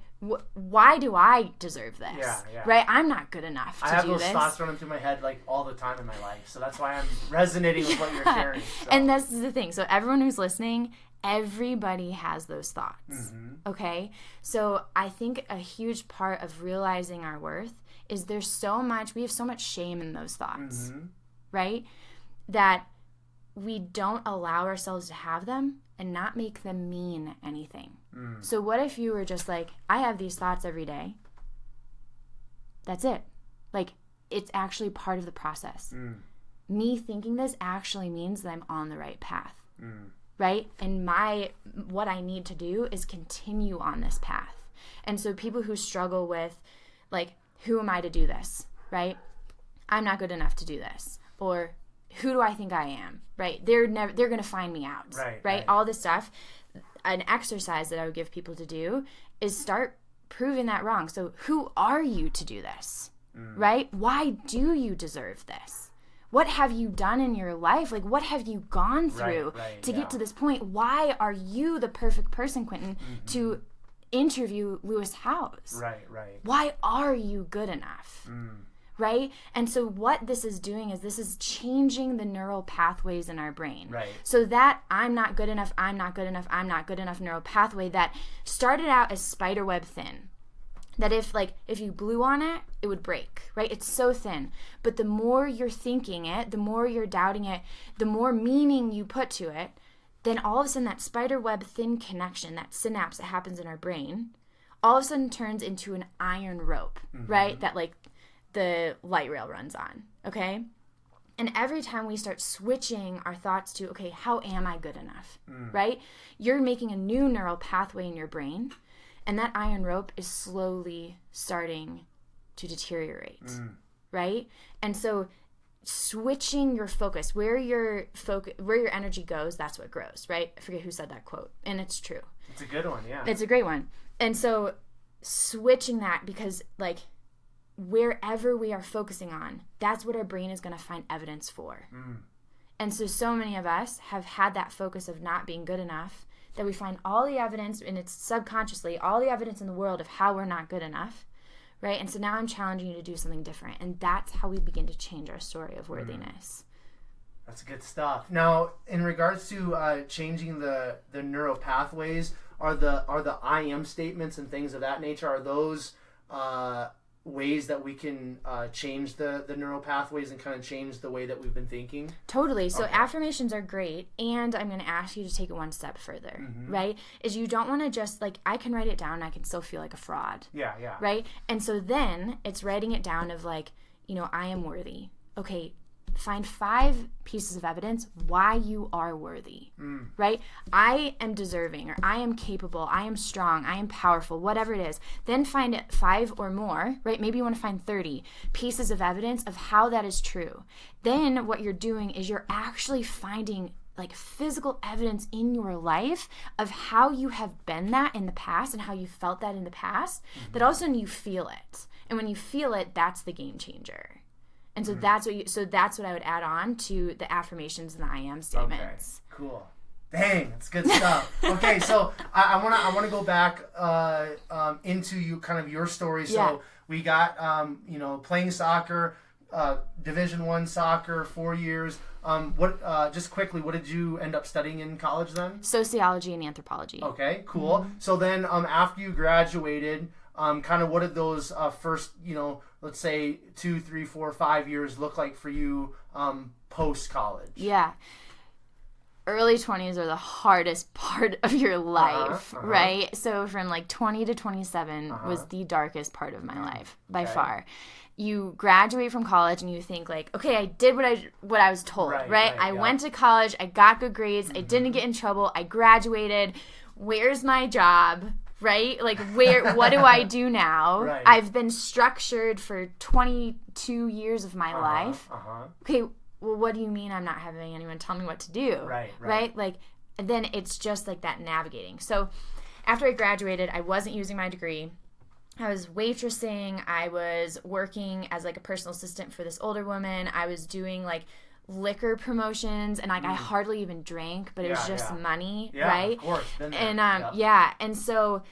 why do I deserve this? Yeah. Right? I'm not good enough to do this. I have those thoughts running through my head like all the time in my life. So that's why I'm resonating with what you're sharing. So. And this is the thing. So everyone who's listening, everybody has those thoughts. Okay? So I think a huge part of realizing our worth is we have so much shame in those thoughts. Right? That we don't allow ourselves to have them and not make them mean anything. So what if you were just like, I have these thoughts every day. That's it. Like, it's actually part of the process. Me thinking this actually means that I'm on the right path. Right? And what I need to do is continue on this path. And so people who struggle with, like, who am I to do this? Right? I'm not good enough to do this. Or who do I think I am? Right? They're going to find me out. Right? All this stuff. An exercise that I would give people to do is start proving that wrong. So who are you to do this? Right? Why do you deserve this? what have you done in your life? Like, what have you gone through to get to this point? Why are you the perfect person, Quentin, to interview Lewis Howes? Right. Why are you good enough? Right? And so what this is doing is this is changing the neural pathways in our brain. Right. So that I'm not good enough neural pathway that started out as spiderweb thin. That if you blew on it, it would break, right? It's so thin. But the more you're thinking it, the more you're doubting it, the more meaning you put to it, then all of a sudden that spiderweb thin connection, that synapse that happens in our brain, all of a sudden turns into an iron rope, right? That the light rail runs on, okay? And every time we start switching our thoughts to, okay, how am I good enough, right? You're making a new neural pathway in your brain, and that iron rope is slowly starting to deteriorate, right? And so switching your focus, where your energy goes, that's what grows, right? I forget who said that quote, and it's true. It's a good one, yeah. It's a great one. And so switching that, because wherever we are focusing on, that's what our brain is going to find evidence for. And so many of us have had that focus of not being good enough, that we find all the evidence, and it's subconsciously, all the evidence in the world of how we're not good enough, right? And so now I'm challenging you to do something different. And that's how we begin to change our story of worthiness. That's good stuff. Now, in regards to changing the neural pathways, are the I am statements and things of that nature, are those ways that we can change the neural pathways and kind of change the way that we've been thinking? Totally. So affirmations are great, and I'm going to ask you to take it one step further, right? Is you don't want to just, I can write it down and I can still feel like a fraud. Yeah. Right? And so then it's writing it down of I am worthy. Okay, find 5 pieces of evidence why you are worthy, right? I am deserving, or I am capable, I am strong, I am powerful, whatever it is. Then find 5 or more, right? Maybe you want to find 30 pieces of evidence of how that is true. Then what you're doing is you're actually finding physical evidence in your life of how you have been that in the past and how you felt that in the past, that all of a sudden you feel it. And when you feel it, that's the game changer. And so that's what I would add on to the affirmations and the I am statements. Okay, cool. Dang, that's good stuff. Okay, so I wanna go back into your story. So we got playing soccer, Division I soccer, 4 years. Just quickly, what did you end up studying in college then? Sociology and anthropology. Okay, cool. So then after you graduated, what did those first, let's say 2, 3, 4, 5 years look like for you post-college? Yeah. Early 20s are the hardest part of your life, right? So from 20 to 27 was the darkest part of my life by far. You graduate from college and you think okay, I did what I was told, right? I went to college, I got good grades, I didn't get in trouble, I graduated. Where's my job? Right? What do I do now? Right. I've been structured for 22 years of my life. Okay, well, what do you mean I'm not having anyone tell me what to do? Right? Then it's just that navigating. So after I graduated, I wasn't using my degree. I was waitressing. I was working as a personal assistant for this older woman. I was doing liquor promotions, and I hardly even drank, but it was just money, right? Of course. And and so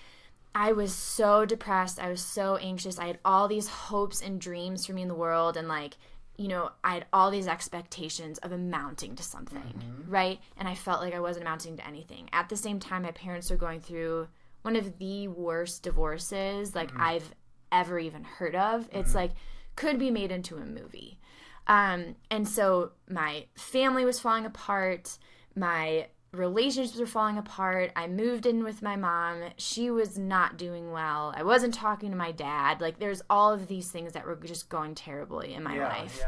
I was so depressed. I was so anxious. I had all these hopes and dreams for me in the world, and I had all these expectations of amounting to something, right? And I felt like I wasn't amounting to anything. At the same time, my parents were going through one of the worst divorces I've ever even heard of. It's could be made into a movie. And so my family was falling apart. My relationships were falling apart. I moved in with my mom. She was not doing well. I wasn't talking to my dad. there's all of these things that were just going terribly in my life.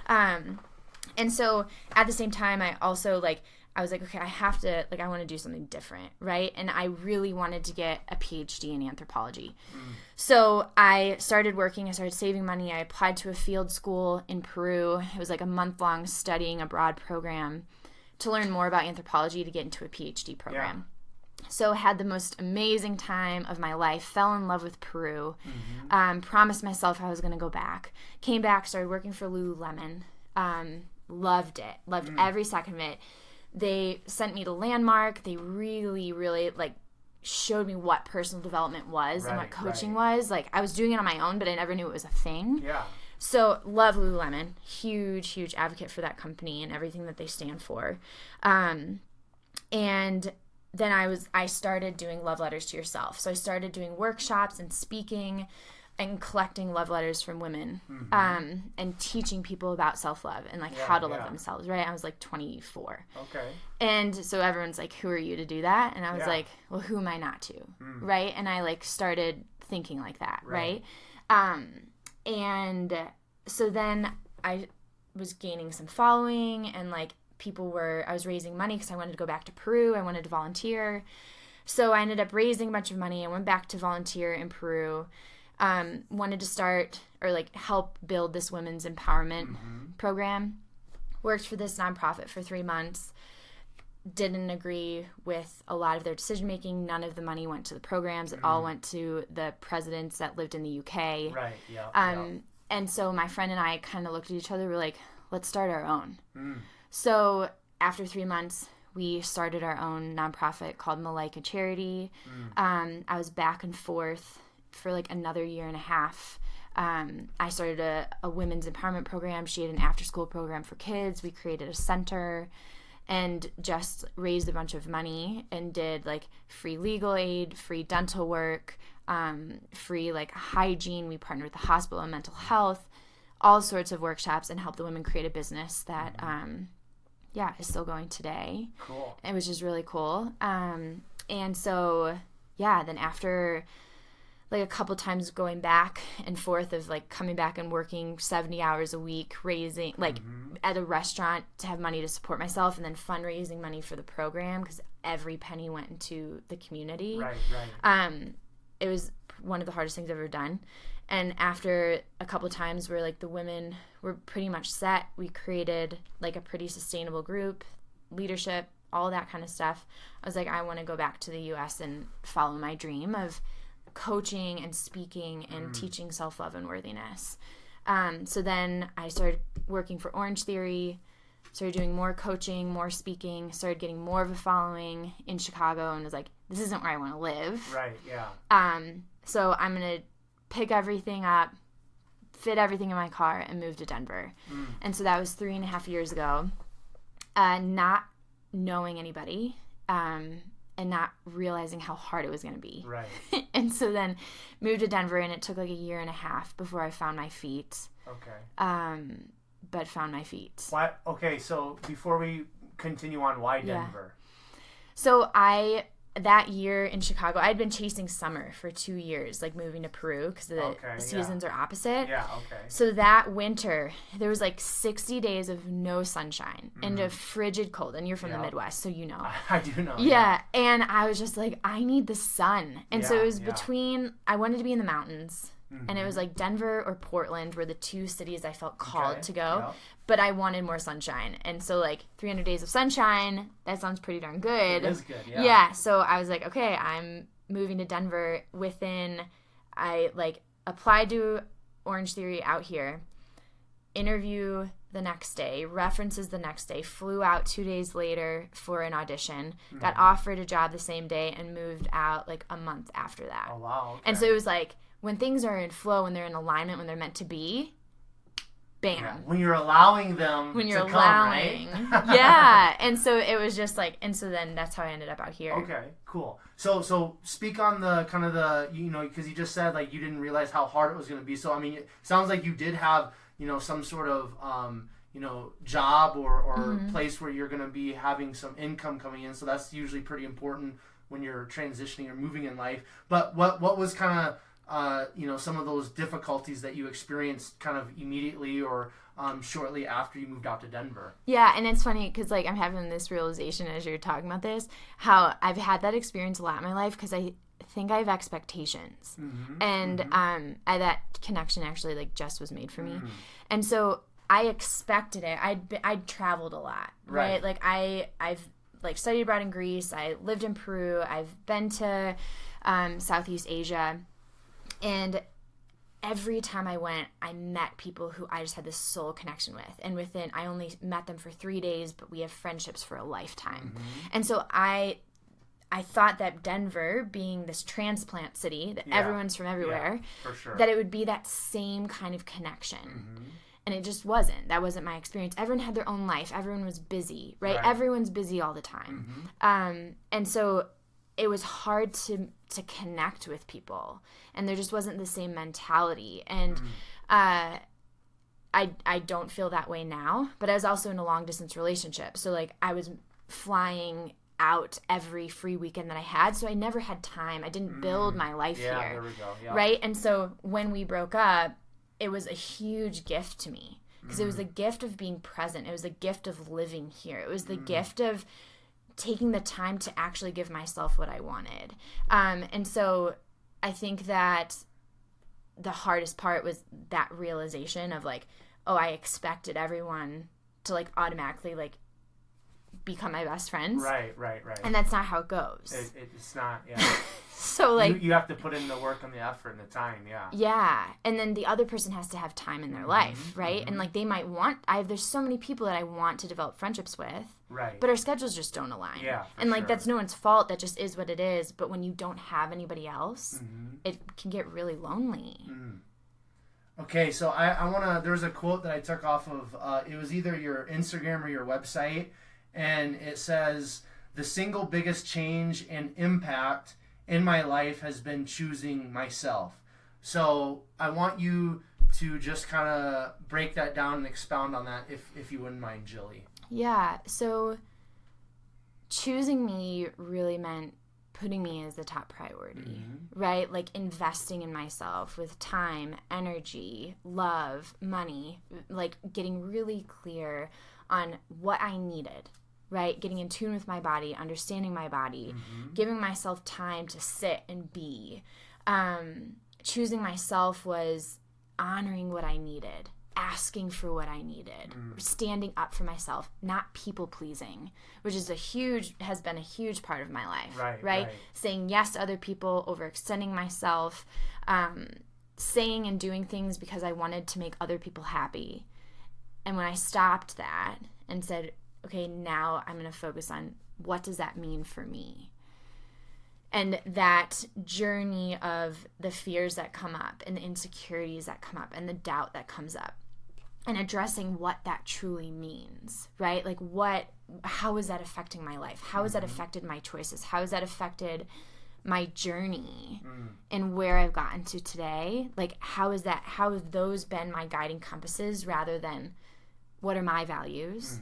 And so at the same time, I also I was okay, I have to, I want to do something different, right? And I really wanted to get a PhD in anthropology. So I started working, I started saving money. I applied to a field school in Peru. It was a month-long studying abroad program to learn more about anthropology to get into a PhD program. So had the most amazing time of my life, fell in love with Peru, promised myself I was going to go back. Came back, started working for Lululemon. Loved it. Loved every second of it. They sent me to Landmark. They really, really, like, showed me what personal development was and what coaching was. Like, I was doing it on my own, but I never knew it was a thing. Yeah. So, love Lululemon. Huge, huge advocate for that company and everything that they stand for. And then I started doing love letters to yourself. So I started doing workshops and speaking and collecting love letters from women, and teaching people about self-love and like how to love themselves, right? I was like 24. Okay. And so everyone's like, who are you to do that? And I was like, well, who am I not to? Right. And I like started thinking like that. Right. And so then I was gaining some following, and like I was raising money because I wanted to go back to Peru. I wanted to volunteer. So I ended up raising a bunch of money. I went back to volunteer in Peru. Wanted to start or like help build this women's empowerment program. Worked for this nonprofit for 3 months. Didn't agree with a lot of their decision making. None of the money went to the programs. It all went to the presidents that lived in the UK. Right. Yeah. And so my friend and I kind of looked at each other. We're like, let's start our own. So after 3 months, we started our own nonprofit called Malaika Charity. I was back and forth for like another year and a half. I started a women's empowerment program. She had an after-school program for kids. We created a center and just raised a bunch of money and did like free legal aid, free dental work, free like hygiene. We partnered with the hospital and mental health, all sorts of workshops, and helped the women create a business that is still going today. Cool. It was just really cool. And so then after like a couple times going back and forth of like coming back and working 70 hours a week, raising like at a restaurant to have money to support myself, and then fundraising money for the program because every penny went into the community. Right. It was one of the hardest things I've ever done. And after a couple times where like the women were pretty much set, we created like a pretty sustainable group, leadership, all that kind of stuff. I was like, I want to go back to the U.S. and follow my dream of coaching and speaking and teaching self-love and worthiness. So then I started working for Orange Theory, started doing more coaching, more speaking, started getting more of a following in Chicago, and was like, this isn't where I want to live. Right, yeah. So I'm going to pick everything up, fit everything in my car, and move to Denver. And so that was 3.5 years ago, not knowing anybody, and not realizing how hard it was going to be. Right. And so then moved to Denver, and it took like 1.5 years before I found my feet. Okay. But found my feet. Why? Okay, so before we continue on, why Denver? So that year in Chicago, I'd been chasing summer for 2 years, like moving to Peru because the seasons are opposite. Yeah, okay. So that winter, there was like 60 days of no sunshine and a frigid cold. And you're from the Midwest, so you know. I do know. Yeah, and I was just like, I need the sun. And so it was between, I wanted to be in the mountains. And it was like Denver or Portland were the two cities I felt called to go. But I wanted more sunshine. And so like 300 days of sunshine, that sounds pretty darn good. It is good, yeah. Yeah, so I was like, okay, I'm moving to Denver. I like applied to Orange Theory out here, interview the next day, references the next day, flew out 2 days later for an audition, got offered a job the same day, and moved out like a month after that. Oh, wow. Okay. And so it was like, when things are in flow, when they're in alignment, when they're meant to be, bam. Yeah. When you're allowing them to come, right? Yeah. And so it was just like, and so then that's how I ended up out here. Okay, cool. So speak on the kind of the, because you just said like you didn't realize how hard it was going to be. So, I mean, it sounds like you did have, some sort of, job or place where you're going to be having some income coming in. So that's usually pretty important when you're transitioning or moving in life. But what was kind of, some of those difficulties that you experienced kind of immediately or shortly after you moved out to Denver? Yeah, and it's funny because like I'm having this realization as you're talking about this, how I've had that experience a lot in my life because I think I have expectations, and that connection actually like just was made for me, and so I expected it. I'd traveled a lot, right? Like I've like studied abroad in Greece. I lived in Peru. I've been to Southeast Asia. And every time I went, I met people who I just had this soul connection with. And I only met them for 3 days, but we have friendships for a lifetime. And so I thought that Denver, being this transplant city, that everyone's from everywhere, for sure. that it would be that same kind of connection. And it just wasn't. That wasn't my experience. Everyone had their own life. Everyone was busy, right? Everyone's busy all the time. And so it was hard to connect with people. And there just wasn't the same mentality. And I don't feel that way now. But I was also in a long-distance relationship. So, like, I was flying out every free weekend that I had. So I never had time. I didn't build my life here. There we go. Yeah. Right? And so when we broke up, it was a huge gift to me. Because it was the gift of being present. It was the gift of living here. It was the gift of taking the time to actually give myself what I wanted. And so I think that the hardest part was that realization of, like, oh, I expected everyone to, like, automatically, like, become my best friends. Right. And that's not how it goes. It's not, So, like, you have to put in the work and the effort and the time, Yeah. And then the other person has to have time in their life, right? And, like, they might there's so many people that I want to develop friendships with. Right. But our schedules just don't align. Yeah. And, like, that's no one's fault. That just is what it is. But when you don't have anybody else, it can get really lonely. Okay, so I want to, there's a quote that I took off of, it was either your Instagram or your website, and it says, "The single biggest change and impact in my life has been choosing myself." So I want you to just kind of break that down and expound on that, if you wouldn't mind, Jillie. Yeah, so choosing me really meant putting me as the top priority, right? Like, investing in myself with time, energy, love, money, like getting really clear on what I needed, right? Getting in tune with my body, understanding my body, giving myself time to sit and be. Choosing myself was honoring what I needed, asking for what I needed, standing up for myself, not people pleasing, which is has been a huge part of my life, right? Saying yes to other people, overextending myself, saying and doing things because I wanted to make other people happy. And when I stopped that and said, okay, now I'm going to focus on what does that mean for me? And that journey of the fears that come up and the insecurities that come up and the doubt that comes up, and addressing what that truly means, right? Like, how is that affecting my life? How has that affected my choices? How has that affected my journey and where I've gotten to today? Like, how have those been my guiding compasses rather than what are my values?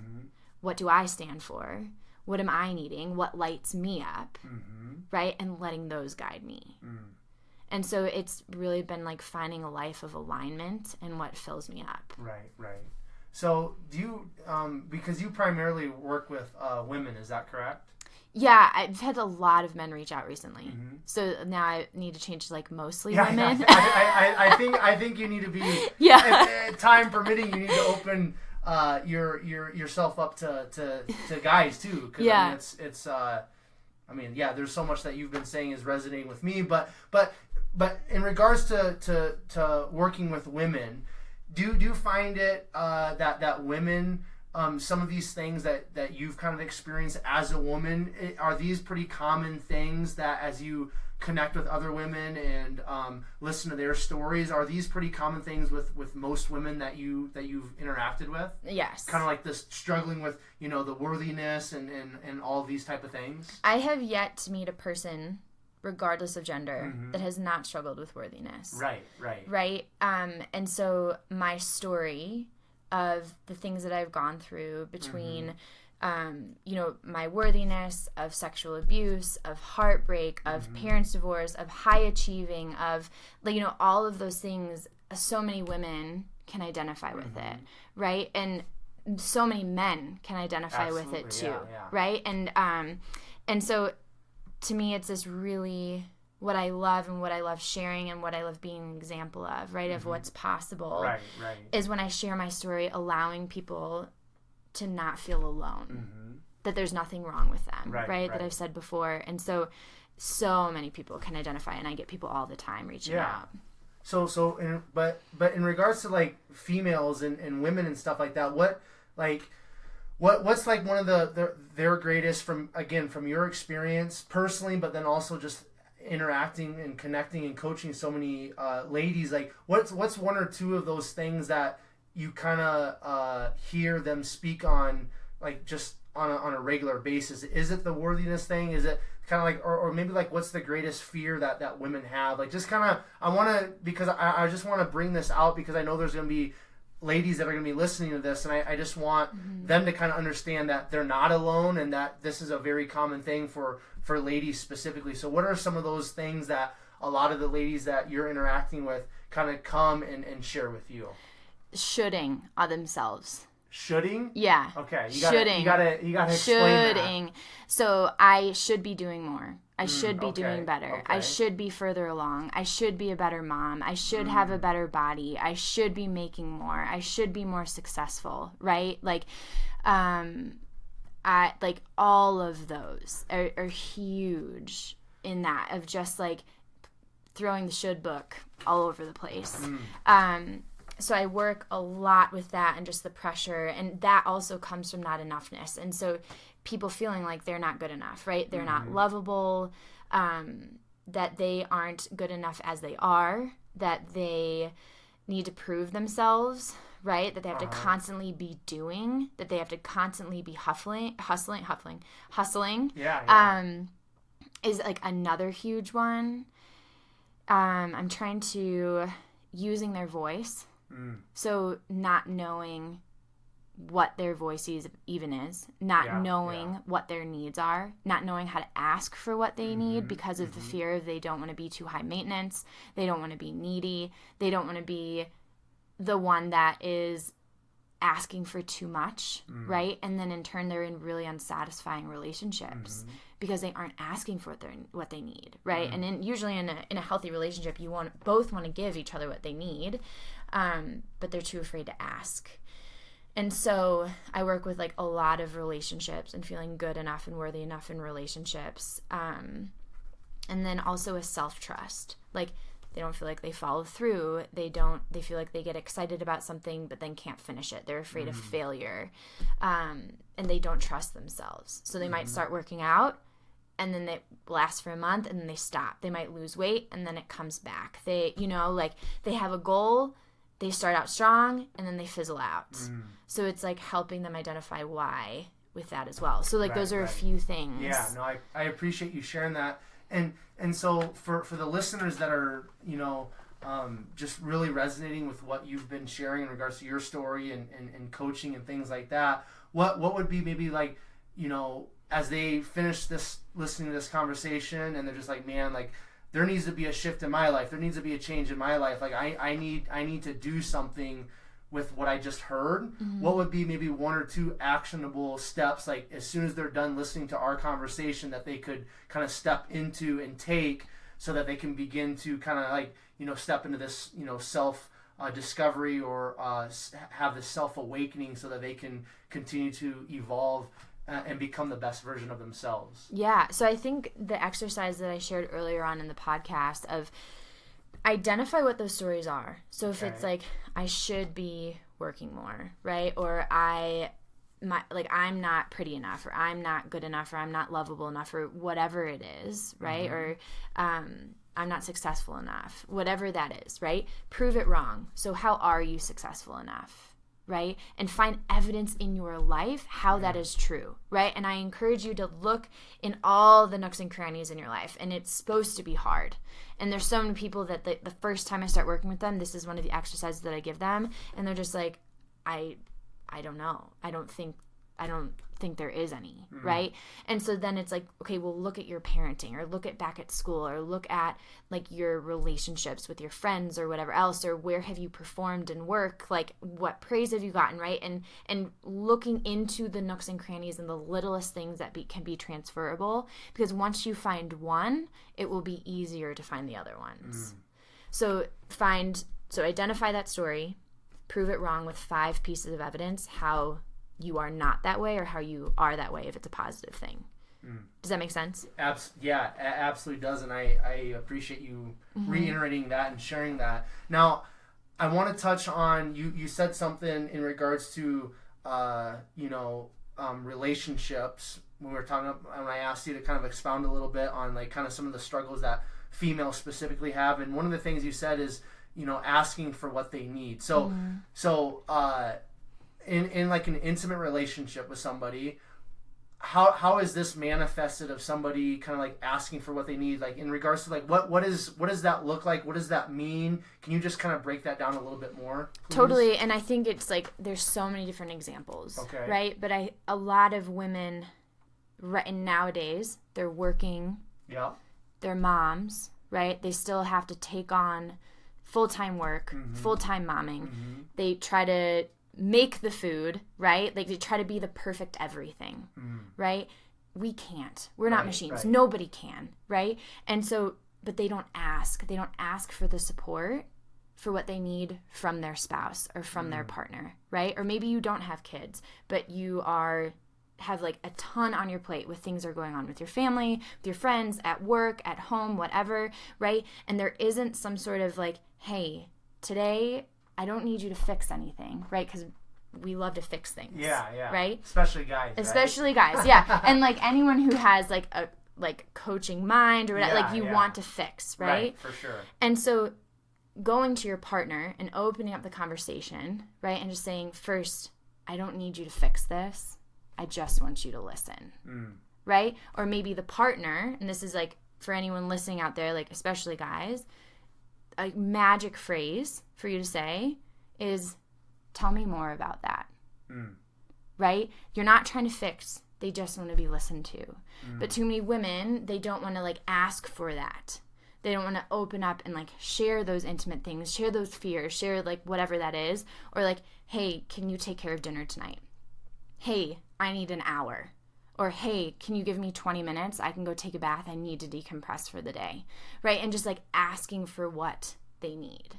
What do I stand for? What am I needing? What lights me up, right? And letting those guide me. And so it's really been like finding a life of alignment and what fills me up. Right. So do you, because you primarily work with women, is that correct? Yeah, I've had a lot of men reach out recently. So now I need to change to, like, mostly women. I think you need to be, time permitting, you need to open yourself up to guys too. Cause I mean, there's so much that you've been saying is resonating with me, but in regards to working with women, do you find it that women, some of these things that you've kind of experienced as a woman, are these pretty common things that as you connect with other women and listen to their stories, are these pretty common things with most women that you've interacted with? Yes. Kind of like this struggling with, the worthiness and all these type of things? I have yet to meet a person, regardless of gender, that has not struggled with worthiness. Right? And so my story of the things that I've gone through between my worthiness, of sexual abuse, of heartbreak, of parents' divorce, of high achieving, of, all of those things, so many women can identify with it, right? And so many men can identify with it too, right? And so to me, it's this really what I love and what I love sharing and what I love being an example of, right, of what's possible, is when I share my story, allowing people to not feel alone, that there's nothing wrong with them, right? That I've said before. And so many people can identify, and I get people all the time reaching out. But in regards to like females and women and stuff like that, what's like one of their greatest from your experience personally, but then also just interacting and connecting and coaching so many ladies, like what's one or two of those things that you kind of hear them speak on, like just on a regular basis? Is it the worthiness thing? Is it kind of like, or maybe like what's the greatest fear that women have? Like just kind of, I want to, because I just want to bring this out because I know there's going to be ladies that are going to be listening to this, and I just want them to kind of understand that they're not alone and that this is a very common thing for ladies specifically. So what are some of those things that a lot of the ladies that you're interacting with kind of come and share with you? Shoulding on themselves. Shoulding? Yeah. Okay. You gotta explain that. So I should be doing more. I should be doing better. Okay. I should be further along. I should be a better mom. I should have a better body. I should be making more. I should be more successful, right? Like, like all of those are huge in that of just like throwing the should book all over the place. So I work a lot with that and just the pressure, and that also comes from not enoughness. And so people feeling like they're not good enough, right? They're not lovable, that they aren't good enough as they are, that they need to prove themselves, right? That they have to constantly be doing, that they have to constantly be hustling. Yeah. Is like another huge one. I'm trying to using their voice. So not knowing what their voice even is, not knowing what their needs are, not knowing how to ask for what they need because of the fear of they don't want to be too high maintenance, they don't want to be needy, they don't want to be the one that is asking for too much, right? And then in turn they're in really unsatisfying relationships because they aren't asking for what they need, right? And usually in a healthy relationship, you both want to give each other what they need, but they're too afraid to ask. And so I work with like a lot of relationships and feeling good enough and worthy enough in relationships, and then also a self-trust. Like they don't feel like they follow through. They feel like they get excited about something but then can't finish it. They're afraid of failure, and they don't trust themselves. So they might start working out, and then it lasts for a month, and then they stop. They might lose weight, and then it comes back. They have a goal, they start out strong, and then they fizzle out. So it's like helping them identify why with that as well. So like those are a few things. Yeah, no, I appreciate you sharing that. And so for the listeners that are, just really resonating with what you've been sharing in regards to your story and coaching and things like that, what would be maybe like, as they finish listening to this conversation and they're just like, man, like there needs to be a shift in my life. There needs to be a change in my life. Like I need to do something with what I just heard. What would be maybe one or two actionable steps, like as soon as they're done listening to our conversation, that they could kind of step into and take so that they can begin to kind of like, step into this, self discovery or have this self-awakening so that they can continue to evolve and become the best version of themselves? Yeah. So I think the exercise that I shared earlier on in the podcast of identify what those stories are. So if it's like, I should be working more, right? Or I'm not pretty enough, or I'm not good enough, or I'm not lovable enough, or whatever it is, right? Or I'm not successful enough, whatever that is, right? Prove it wrong. So how are you successful enough? Right? And find evidence in your life how that is true, right? And I encourage you to look in all the nooks and crannies in your life, and it's supposed to be hard. And there's so many people that the first time I start working with them, this is one of the exercises that I give them, and they're just like, I don't know. I don't think there is any, right? And so then it's like, okay, well, look at your parenting, or look at back at school, or look at like your relationships with your friends or whatever else, or where have you performed in work, like what praise have you gotten, right? And looking into the nooks and crannies and the littlest things that can be transferable, because once you find one, it will be easier to find the other ones. So identify that story, prove it wrong with 5 pieces of evidence how you are not that way or how you are that way if it's a positive thing. Does that make sense? Yeah, absolutely does, and I appreciate you reiterating that and sharing that. Now, I want to touch on, you said something in regards to, relationships. When we were talking, when I asked you to kind of expound a little bit on like kind of some of the struggles that females specifically have, and one of the things you said is, asking for what they need. So, in like an intimate relationship with somebody, how is this manifested of somebody kind of like asking for what they need, like in regards to like what does that look like? What does that mean? Can you just kind of break that down a little bit more, please? Totally. And I think it's like there's so many different examples, okay, right? But a lot of women nowadays, they're working, yeah, they're moms, right? They still have to take on full-time work, full-time momming. They try to make the food, right? Like they try to be the perfect everything, right? We can't. We're not machines. Right. Nobody can, right? And so, but they don't ask. They don't ask for the support for what they need from their spouse or from their partner, right? Or maybe you don't have kids, but you have like a ton on your plate with things that are going on with your family, with your friends, at work, at home, whatever, right? And there isn't some sort of like, hey, today I don't need you to fix anything, right? Because we love to fix things. Yeah. Right? Especially guys. Especially guys, yeah. And like anyone who has like a coaching mind or whatever, like you want to fix, right? Right, for sure. And so going to your partner and opening up the conversation, right? And just saying, first, I don't need you to fix this. I just want you to listen, right? Or maybe the partner, and this is like for anyone listening out there, like especially guys, a magic phrase for you to say is, tell me more about that, right? You're not trying to fix. They just want to be listened to. But too many women, they don't want to like ask for that. They don't want to open up and like share those intimate things, share those fears, share like whatever that is. Or like, hey, can you take care of dinner tonight? Hey, I need an hour. Or, hey, can you give me 20 minutes? I can go take a bath. I need to decompress for the day, right? And just like asking for what they need.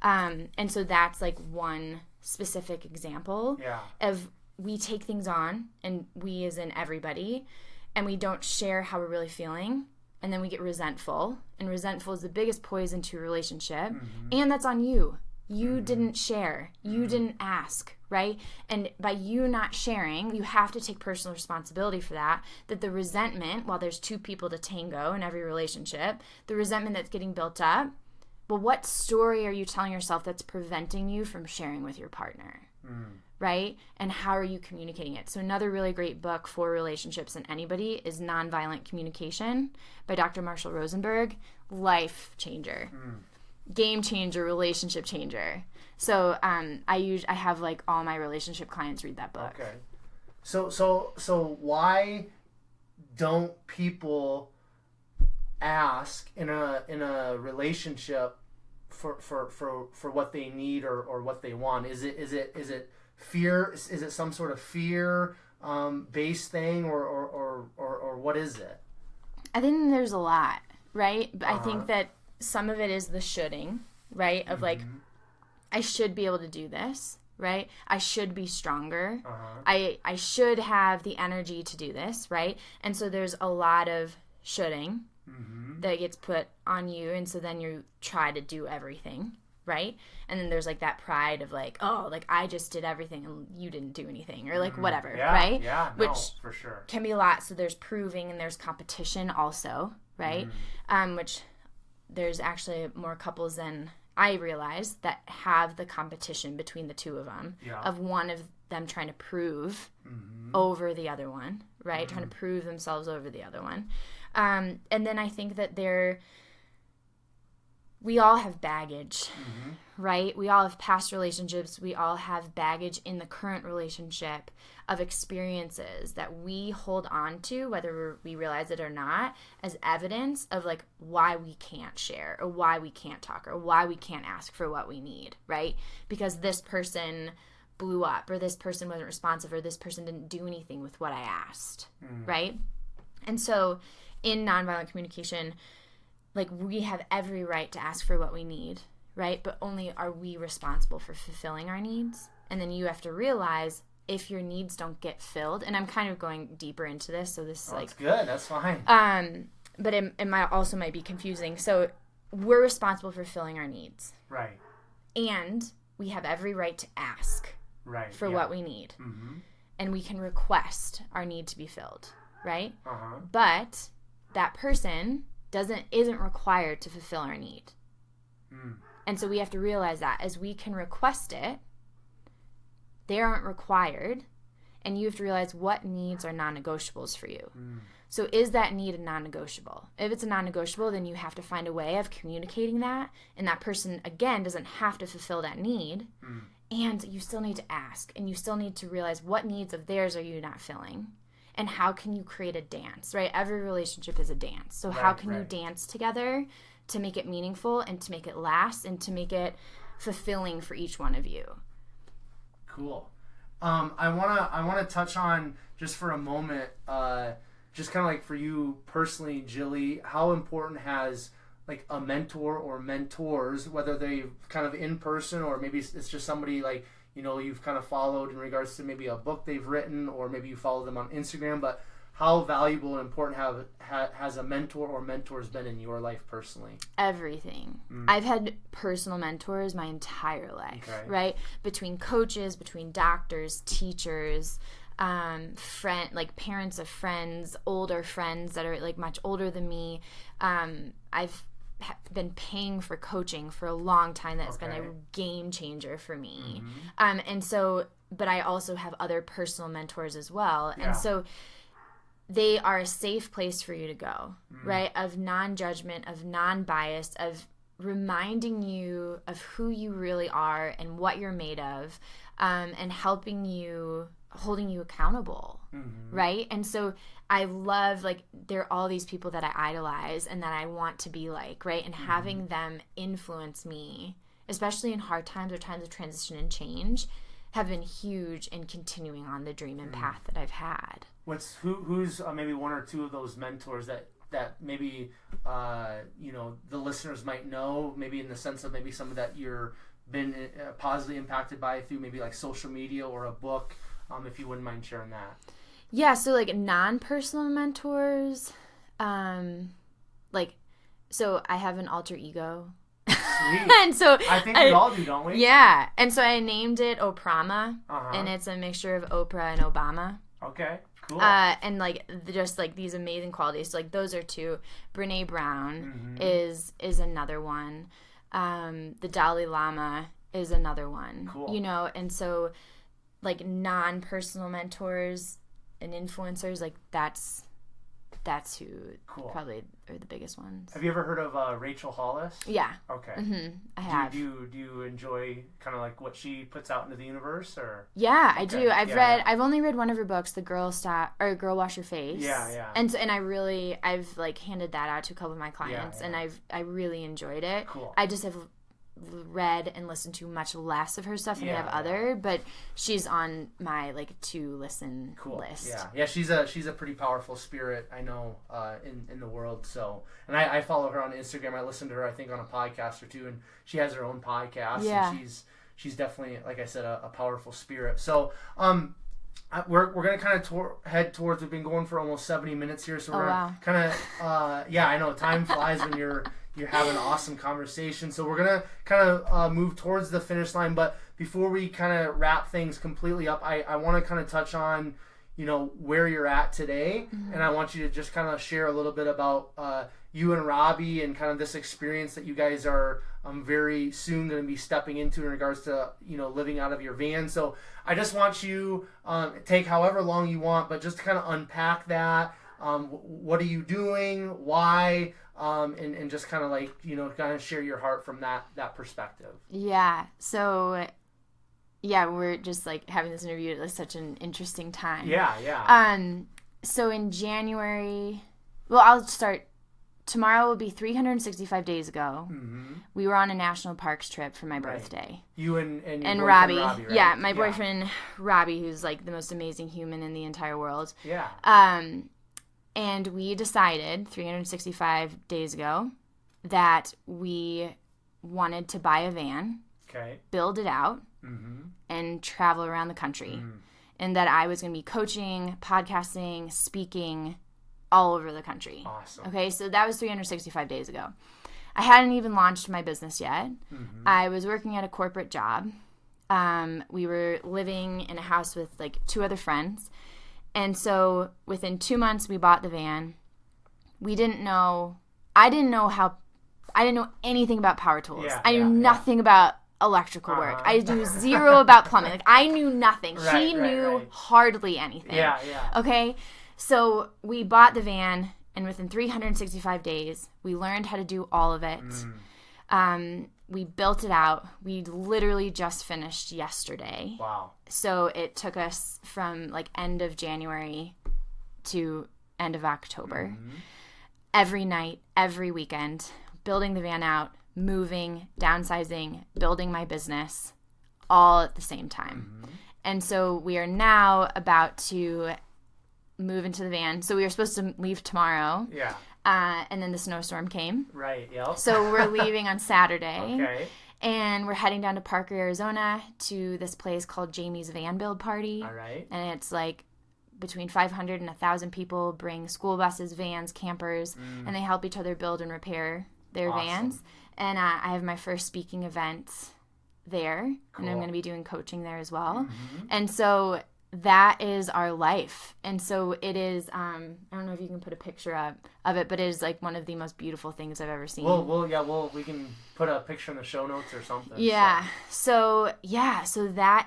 And so that's like one specific example of we take things on, and we as in everybody, and we don't share how we're really feeling, and then we get resentful, and resentful is the biggest poison to a relationship, and that's on you. You didn't share. You didn't ask, right? And by you not sharing, you have to take personal responsibility for that the resentment, while there's two people to tango in every relationship, the resentment that's getting built up, well, what story are you telling yourself that's preventing you from sharing with your partner, right? And how are you communicating it? So another really great book for relationships and anybody is Nonviolent Communication by Dr. Marshall Rosenberg. Life changer. Game changer, relationship changer. So I have like all my relationship clients read that book. Okay. So why don't people ask in a relationship for what they need or what they want? Is it fear? Is it some sort of fear based thing or what is it? I think there's a lot, right? But I think that some of it is the shoulding, right? Of like, I should be able to do this, right? I should be stronger. I should have the energy to do this, right? And so there's a lot of shoulding that gets put on you, and so then you try to do everything, right? And then there's like that pride of like, oh, like I just did everything and you didn't do anything, or like whatever, right? Yeah, which for sure can be a lot. So there's proving and there's competition also, right? Which there's actually more couples than I realize that have the competition between the two of them, of one of them trying to prove over the other one, right? Trying to prove themselves over the other one. And then I think that we all have baggage, right? We all have past relationships. We all have baggage in the current relationship of experiences that we hold on to, whether we realize it or not, as evidence of like why we can't share or why we can't talk or why we can't ask for what we need, right? Because this person blew up, or this person wasn't responsive, or this person didn't do anything with what I asked, right? And so in nonviolent communication, like we have every right to ask for what we need, right? But only are we responsible for fulfilling our needs. And then you have to realize if your needs don't get filled, and I'm kind of going deeper into this, so this is That's good. That's fine. But it might be confusing. So we're responsible for filling our needs. Right. And we have every right to ask for what we need. Mm-hmm. And we can request our need to be filled, right? Uh-huh. But that person isn't required to fulfill our need. Mm. And so we have to realize that as we can request it, they aren't required, and you have to realize what needs are non-negotiables for you. Mm. So is that need a non-negotiable? If it's a non-negotiable, then you have to find a way of communicating that, and that person, again, doesn't have to fulfill that need, and you still need to ask, and you still need to realize what needs of theirs are you not filling, and how can you create a dance, right? Every relationship is a dance. So how can you dance together to make it meaningful and to make it last and to make it fulfilling for each one of you? Cool. I wanna touch on just for a moment, just kind of like for you personally, Jillie, how important has like a mentor or mentors, whether they kind of in person or maybe it's just somebody like, you know, you've kind of followed in regards to maybe a book they've written, or maybe you follow them on Instagram, but how valuable and important has a mentor or mentors been in your life personally? Everything. I've had personal mentors my entire life, right? Between coaches, between doctors, teachers, parents of friends, older friends that are like much older than me. I've been paying for coaching for a long time. That's been a game changer for me. And so, but I also have other personal mentors as well. And so they are a safe place for you to go, right? Of non-judgment, of non-bias, of reminding you of who you really are and what you're made of, and helping you, holding you accountable, right? And so I love, like, there are all these people that I idolize and that I want to be like, right? And having them influence me, especially in hard times or times of transition and change, have been huge in continuing on the dream and path that I've had. Who's maybe one or two of those mentors that maybe you know, the listeners might know, maybe in the sense of maybe some of that you're been positively impacted by through maybe like social media or a book, if you wouldn't mind sharing that. Yeah, so like non-personal mentors, so I have an alter ego. Sweet. And so I think we all do, don't we? Yeah, and so I named it Oprama, and it's a mixture of Oprah and Obama. Okay, cool. And like just like these amazing qualities. So like those are two. Brene Brown is another one. The Dalai Lama is another one. Cool. You know, and so like non-personal mentors and influencers, like that's who probably are the biggest ones. Have you ever heard of Rachel Hollis? Yeah. Okay. I have. Do you enjoy kind of like what she puts out into the universe, or? Yeah, I do. I've only read one of her books, The Girl Wash Your Face. Yeah. And I've like handed that out to a couple of my clients, and I really enjoyed it. Cool. I just have read and listened to much less of her stuff than I have other, but she's on my like to listen list. Yeah, she's a pretty powerful spirit, I know, in the world. So, and I follow her on Instagram. I listen to her, I think, on a podcast or two, and she has her own podcast. Yeah. And she's definitely, like I said, a powerful spirit. So, we're gonna kind of head towards. We've been going for almost 70 minutes here, so we're gonna kind of I know time flies when you're having an awesome conversation. So we're gonna kind of move towards the finish line. But before we kind of wrap things completely up, I want to kind of touch on, you know, where you're at today, and I want you to just kind of share a little bit about you and Robbie and kind of this experience that you guys are very soon going to be stepping into in regards to, you know, living out of your van. So I just want you take however long you want, but just to kind of unpack that. What are you doing? Why? And just kind of like, you know, kind of share your heart from that perspective. Yeah. So, yeah, we're just like having this interview at such an interesting time. Yeah. So in January, well, I'll start. Tomorrow will be 365 days ago. We were on a national parks trip for my birthday. You and your Robbie. Robbie, right? Yeah, my boyfriend Robbie, who's like the most amazing human in the entire world. Yeah. And we decided 365 days ago that we wanted to buy a van, build it out, and travel around the country. and that I was going to be coaching, podcasting, speaking all over the country. Awesome. Okay, so that was 365 days ago. I hadn't even launched my business yet. Mm-hmm. I was working at a corporate job. We were living in a house with like 2 other friends. And so within 2 months, we bought the van. I didn't know anything about power tools. I knew nothing about electrical work. I knew zero about plumbing. Like, I knew nothing. He knew hardly anything. Okay? So we bought the van, and within 365 days, we learned how to do all of it. We built it out. We literally just finished yesterday. Wow. So it took us from like end of January to end of October. Mm-hmm. Every night, every weekend, building the van out, moving, downsizing, building my business, all at the same time. Mm-hmm. And so we are now about to move into the van. So we were supposed to leave tomorrow. Yeah. And then the snowstorm came. Right, yep. So we're leaving on Saturday. Okay. And we're heading down to Parker, Arizona to this place called Jamie's Van Build Party. All right. And it's like between 500 and 1,000 people bring school buses, vans, campers, and they help each other build and repair their vans. And I have my first speaking event there. Cool. And I'm going to be doing coaching there as well. Mm-hmm. And so that is our life. And so it is, I don't know if you can put a picture up of it, but it is like one of the most beautiful things I've ever seen. We can put a picture in the show notes or something. Yeah. So that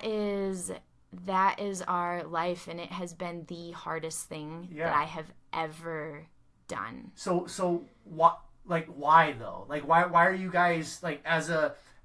is our life, and it has been the hardest thing that I have ever done. So what, like, why though? Like, why are you guys, like, and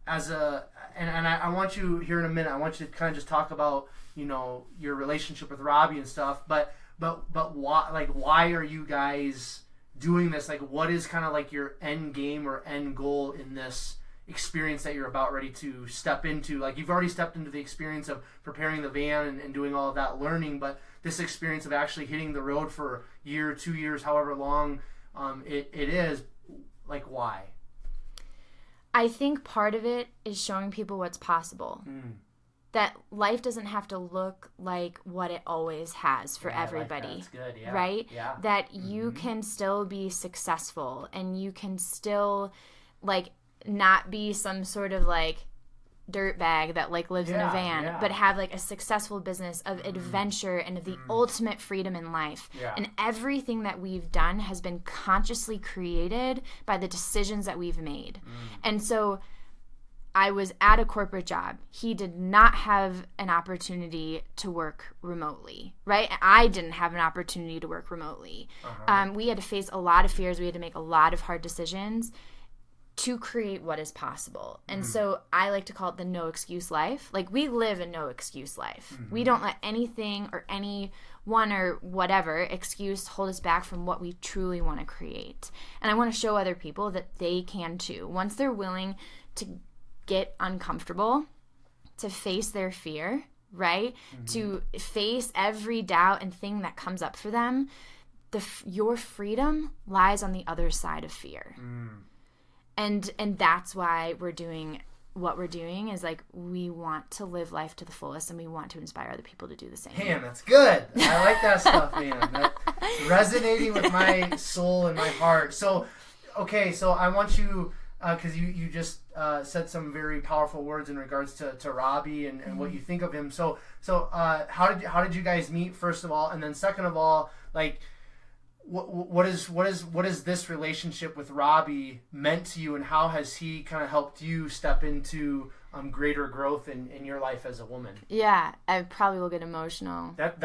I want you here in a minute, I want you to kind of just talk about, you know, your relationship with Robbie and stuff, but why are you guys doing this? Like, what is kind of like your end game or end goal in this experience that you're about ready to step into? Like, you've already stepped into the experience of preparing the van and doing all of that learning, but this experience of actually hitting the road for a year, 2 years, however long it is, like, why? I think part of it is showing people what's possible. That life doesn't have to look like what it always has for everybody. Like that. That's good, yeah. Right? Yeah. That you can still be successful, and you can still, like, not be some sort of, like, dirtbag that, like, lives in a van, but have, like, a successful business of adventure and of the ultimate freedom in life. Yeah. And everything that we've done has been consciously created by the decisions that we've made. And so I was at a corporate job. He did not have an opportunity to work remotely, right? I didn't have an opportunity to work remotely. We had to face a lot of fears. We had to make a lot of hard decisions to create what is possible. And so I like to call it the no excuse life. Like, we live a no excuse life. We don't let anything or anyone or whatever excuse hold us back from what we truly want to create. And I want to show other people that they can too. Once they're willing to get uncomfortable, to face their fear, right? To face every doubt and thing that comes up for them, your freedom lies on the other side of fear. And that's why we're doing what we're doing, is like, we want to live life to the fullest, and we want to inspire other people to do the same. Man, that's good. I like that stuff, man. That's resonating with my soul and my heart. So, okay, so I want you, because you just said some very powerful words in regards to Robbie and what you think of him. So how did you guys meet, first of all, and then second of all, like, what is this relationship with Robbie meant to you, and how has he kind of helped you step into greater growth in your life as a woman? Yeah, I probably will get emotional. That's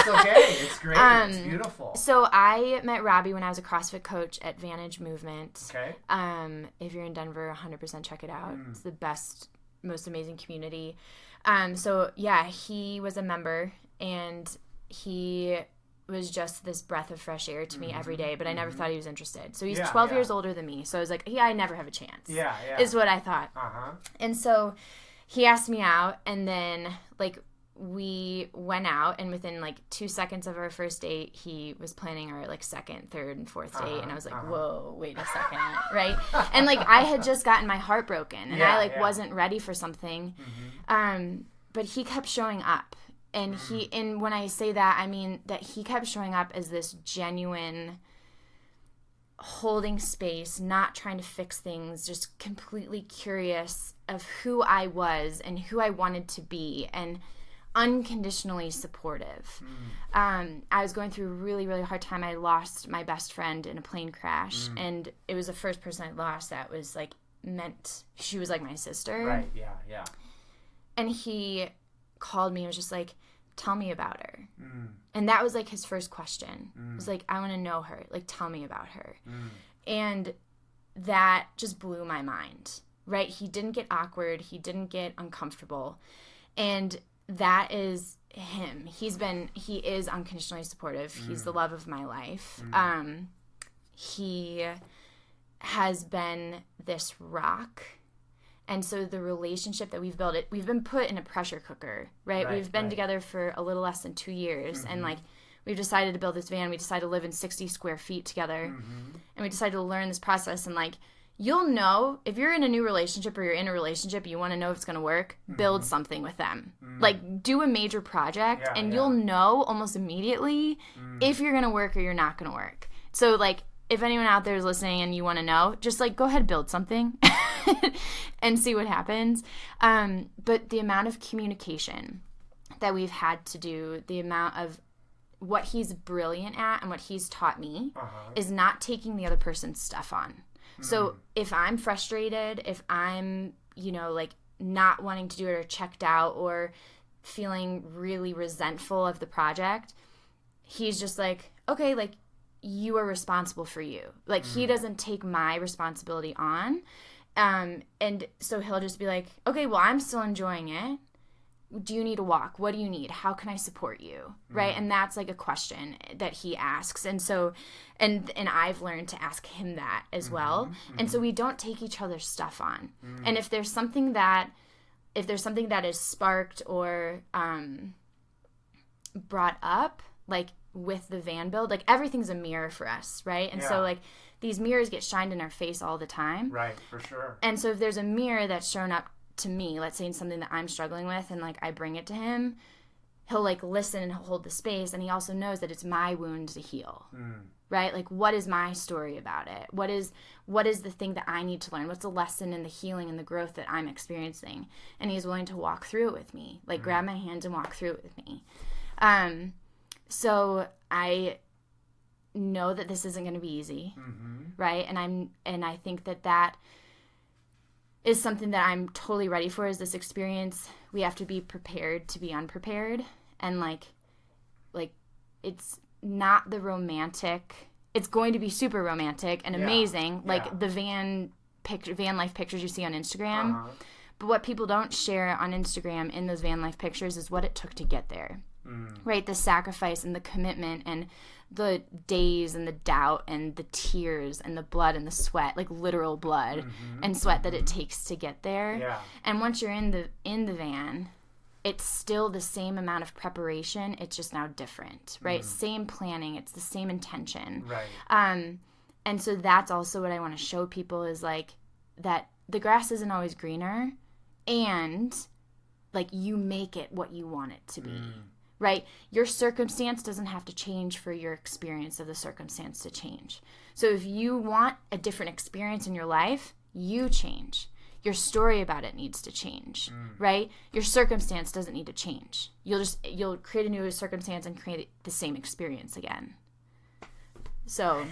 okay. It's great. It's beautiful. So I met Robbie when I was a CrossFit coach at Vantage Movement. Okay. If you're in Denver, 100% check it out. It's the best, most amazing community. So yeah, he was a member, and he was just this breath of fresh air to me every day, but I never thought he was interested. So he's 12 years older than me. So I was like, I never have a chance. Yeah. Is what I thought. And so he asked me out, and then, like, we went out, and within, like, 2 seconds of our first date, he was planning our, like, second, third, and fourth date, and I was like, whoa, wait a second, right? And, like, I had just gotten my heart broken, and I, like, wasn't ready for something. But he kept showing up. And and when I say that, I mean that he kept showing up as this genuine holding space, not trying to fix things, just completely curious of who I was and who I wanted to be, and unconditionally supportive. I was going through a really, really hard time. I lost my best friend in a plane crash, and it was the first person I lost that was like she was like my sister. Right, yeah. And he called me and was just like, tell me about her. And that was like his first question. It was like, I want to know her. Like, tell me about her. And that just blew my mind, right? He didn't get awkward. He didn't get uncomfortable. And that is him. He is unconditionally supportive. He's the love of my life. He has been this rock. And so the relationship that we've built, we've been put in a pressure cooker, right? We've been together for a little less than 2 years. And like, we've decided to build this van. We decided to live in 60 square feet together. And we decided to learn this process. And like, you'll know if you're in a new relationship or you're in a relationship, you want to know if it's going to work, build something with them. Like, do a major project and you'll know almost immediately if you're going to work or you're not going to work. So like, if anyone out there is listening and you want to know, just like go ahead, build something and see what happens. But the amount of communication that we've had to do, the amount of what he's brilliant at and what he's taught me is not taking the other person's stuff on. So if I'm frustrated, if I'm, like not wanting to do it or checked out or feeling really resentful of the project, he's just like, okay, like, you are responsible for you. Like, he doesn't take my responsibility on. And so he'll just be like, okay, well, I'm still enjoying it. Do you need a walk? What do you need? How can I support you? Right? And that's like a question that he asks. And so, and I've learned to ask him that as well. And so we don't take each other's stuff on. And if there's something that is sparked or brought up, like with the van build, like everything's a mirror for us, right? And so like these mirrors get shined in our face all the time. Right, for sure. And so if there's a mirror that's shown up to me, let's say in something that I'm struggling with, and like I bring it to him, he'll like listen and hold the space, and he also knows that it's my wound to heal. Right? Like, what is my story about it? What is the thing that I need to learn? What's the lesson in the healing and the growth that I'm experiencing? And he's willing to walk through it with me, like grab my hands and walk through it with me. So I know that this isn't going to be easy, right? And I think that is something that I'm totally ready for, is this experience. We have to be prepared to be unprepared. And like it's not the romantic. It's going to be super romantic and amazing, like the van life pictures you see on Instagram. But what people don't share on Instagram in those van life pictures is what it took to get there. Right? The sacrifice and the commitment and the days and the doubt and the tears and the blood and the sweat, like literal blood and sweat that it takes to get there. And once you're in the van, it's still the same amount of preparation. It's just now different, right? Same planning. It's the same intention. Right. And so that's also what I want to show people, is like that the grass isn't always greener, and like you make it what you want it to be. Right? Your circumstance doesn't have to change for your experience of the circumstance to change. So if you want a different experience in your life, you change. Your story about it needs to change, right? Your circumstance doesn't need to change. You'll create a new circumstance and create the same experience again. So,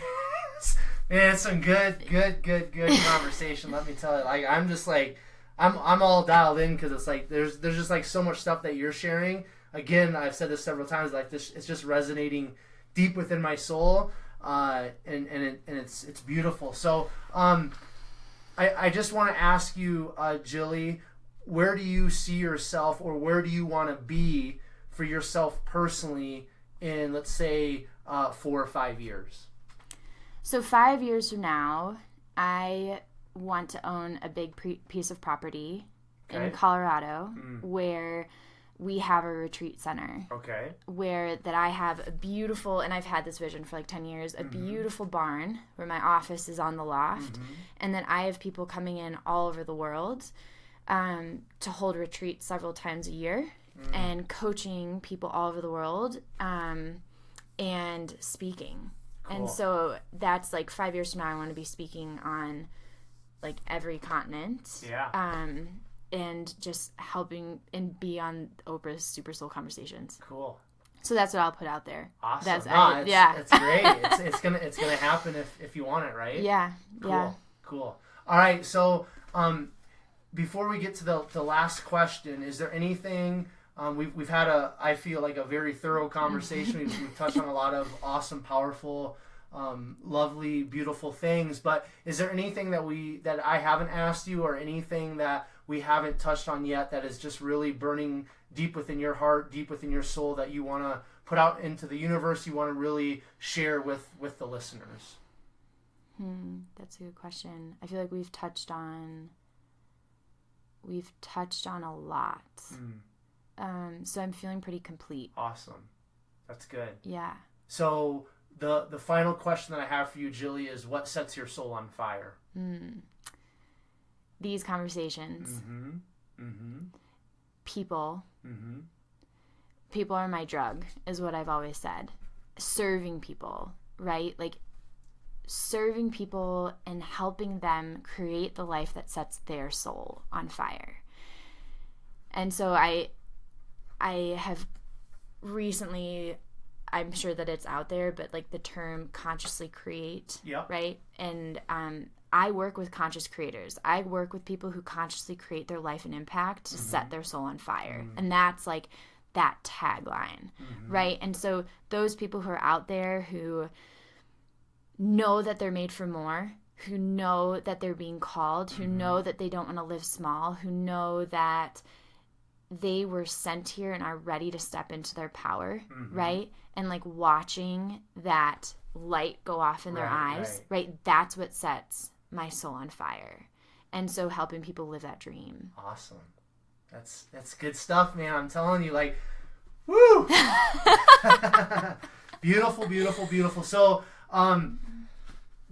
man, it's some good conversation. Let me tell you, like I'm just like I'm all dialed in, because it's like there's just like so much stuff that you're sharing. Again, I've said this several times, like this, it's just resonating deep within my soul, and it's beautiful. So, I just want to ask you, Jillie, where do you see yourself, or where do you want to be for yourself personally in, let's say, 4 or 5 years? So 5 years from now, I want to own a big piece of property in Colorado where we have a retreat center. Okay. Where that I have a beautiful, and I've had this vision for like 10 years, a beautiful barn where my office is on the loft, and that I have people coming in all over the world to hold retreats several times a year and coaching people all over the world, and speaking. Cool. And so that's like 5 years from now, I want to be speaking on like every continent. Yeah. And just helping and be on Oprah's Super Soul Conversations. Cool. So that's what I'll put out there. Awesome. It's great. It's gonna happen if you want it, right? Yeah. Cool. Yeah. Cool. All right. So, before we get to the last question, is there anything we've had I feel like a very thorough conversation. We've touched on a lot of awesome, powerful, lovely, beautiful things. But is there anything that I haven't asked you, or anything that we haven't touched on yet that is just really burning deep within your heart, deep within your soul, that you want to put out into the universe, you want to really share with the listeners? That's a good question. I feel like we've touched on a lot. So I'm feeling pretty complete. Awesome. That's good. Yeah. So the final question that I have for you, Jillie, is what sets your soul on fire? These conversations. People. People are my drug, is what I've always said. Serving people, right? Like serving people and helping them create the life that sets their soul on fire. And so I have recently, I'm sure that it's out there, but like the term consciously create, right? And I work with conscious creators. I work with people who consciously create their life and impact to set their soul on fire. And that's like that tagline, right? And so those people who are out there who know that they're made for more, who know that they're being called, who know that they don't want to live small, who know that they were sent here and are ready to step into their power, right? And like watching that light go off in their eyes, right? That's what sets my soul on fire. And so helping people live that dream. Awesome. That's good stuff, man. I'm telling you, like, woo! Beautiful, beautiful, beautiful. So,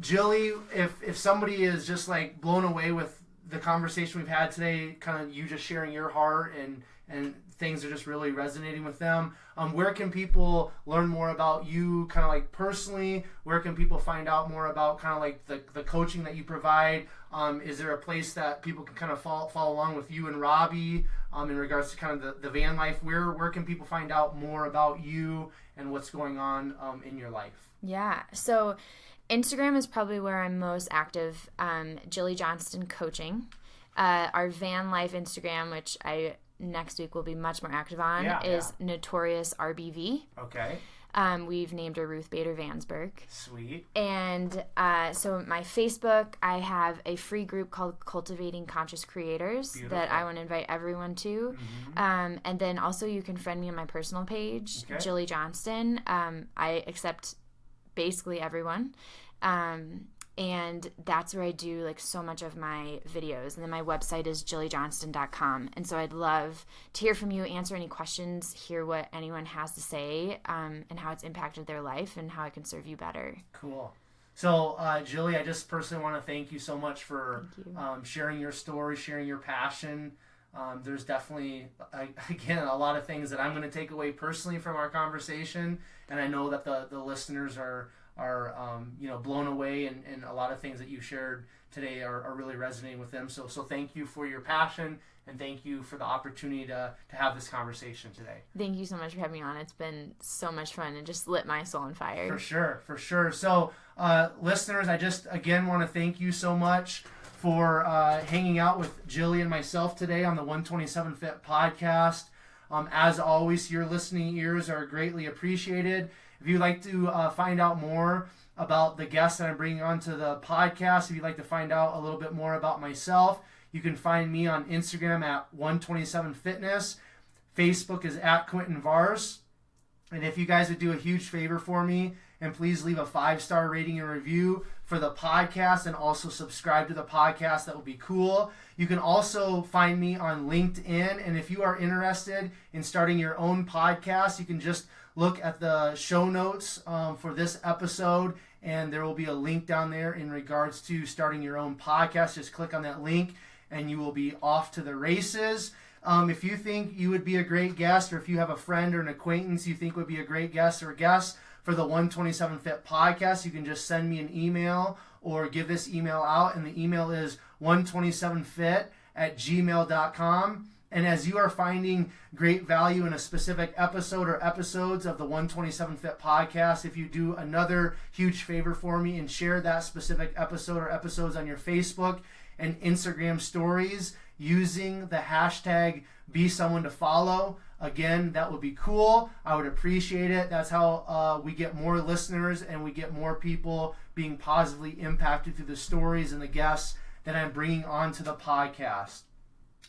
Jillie, if somebody is just like blown away with the conversation we've had today, kind of you just sharing your heart and things are just really resonating with them, where can people learn more about you, kind of like personally? Where can people find out more about kind of like the coaching that you provide? Is there a place that people can kind of follow along with you and Robbie in regards to kind of the van life? Where can people find out more about you and what's going on in your life? Yeah, so Instagram is probably where I'm most active. Jillie Johnston Coaching. Our van life Instagram, which I next week will be much more active on, is Notorious RBV. Okay. We've named her Ruth Bader Vansberg. Sweet. And so my Facebook, I have a free group called Cultivating Conscious Creators. Beautiful. That I want to invite everyone to. And then also you can friend me on my personal page, Jillie Johnston. I accept basically everyone. And that's where I do like so much of my videos. And then my website is jilliejohnston.com. And so I'd love to hear from you, answer any questions, hear what anyone has to say, and how it's impacted their life and how I can serve you better. Cool. So, Jillie, I just personally want to thank you so much for sharing your story, sharing your passion. There's definitely, again, a lot of things that I'm going to take away personally from our conversation. And I know that the listeners are blown away, and a lot of things that you shared today are really resonating with them. So thank you for your passion, and thank you for the opportunity to have this conversation today. Thank you so much for having me on. It's been so much fun and just lit my soul on fire. For sure. So, listeners, I just, again, want to thank you so much for hanging out with Jillie and myself today on the 127 Fit podcast. As always, your listening ears are greatly appreciated. If you'd like to find out more about the guests that I'm bringing onto the podcast, if you'd like to find out a little bit more about myself, you can find me on Instagram at 127fitness. Facebook is at Quentin Vars. And if you guys would do a huge favor for me, and please leave a 5-star rating and review for the podcast, and also subscribe to the podcast, that would be cool. You can also find me on LinkedIn, and if you are interested in starting your own podcast, you can just look at the show notes for this episode, and there will be a link down there in regards to starting your own podcast. Just click on that link, and you will be off to the races. If you think you would be a great guest, or if you have a friend or an acquaintance you think would be a great guest or guest for the 127 Fit podcast, you can just send me an email or give this email out. And the email is 127fit@gmail.com. And as you are finding great value in a specific episode or episodes of the 127 Fit podcast, if you do another huge favor for me and share that specific episode or episodes on your Facebook and Instagram stories using the hashtag #BeSomeoneToFollow. Again, that would be cool. I would appreciate it. That's how we get more listeners and we get more people being positively impacted through the stories and the guests that I'm bringing onto the podcast.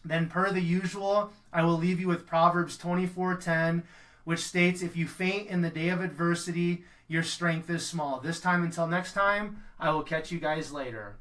Then, per the usual, I will leave you with Proverbs 24:10, which states, "If you faint in the day of adversity, your strength is small." This time, until next time, I will catch you guys later.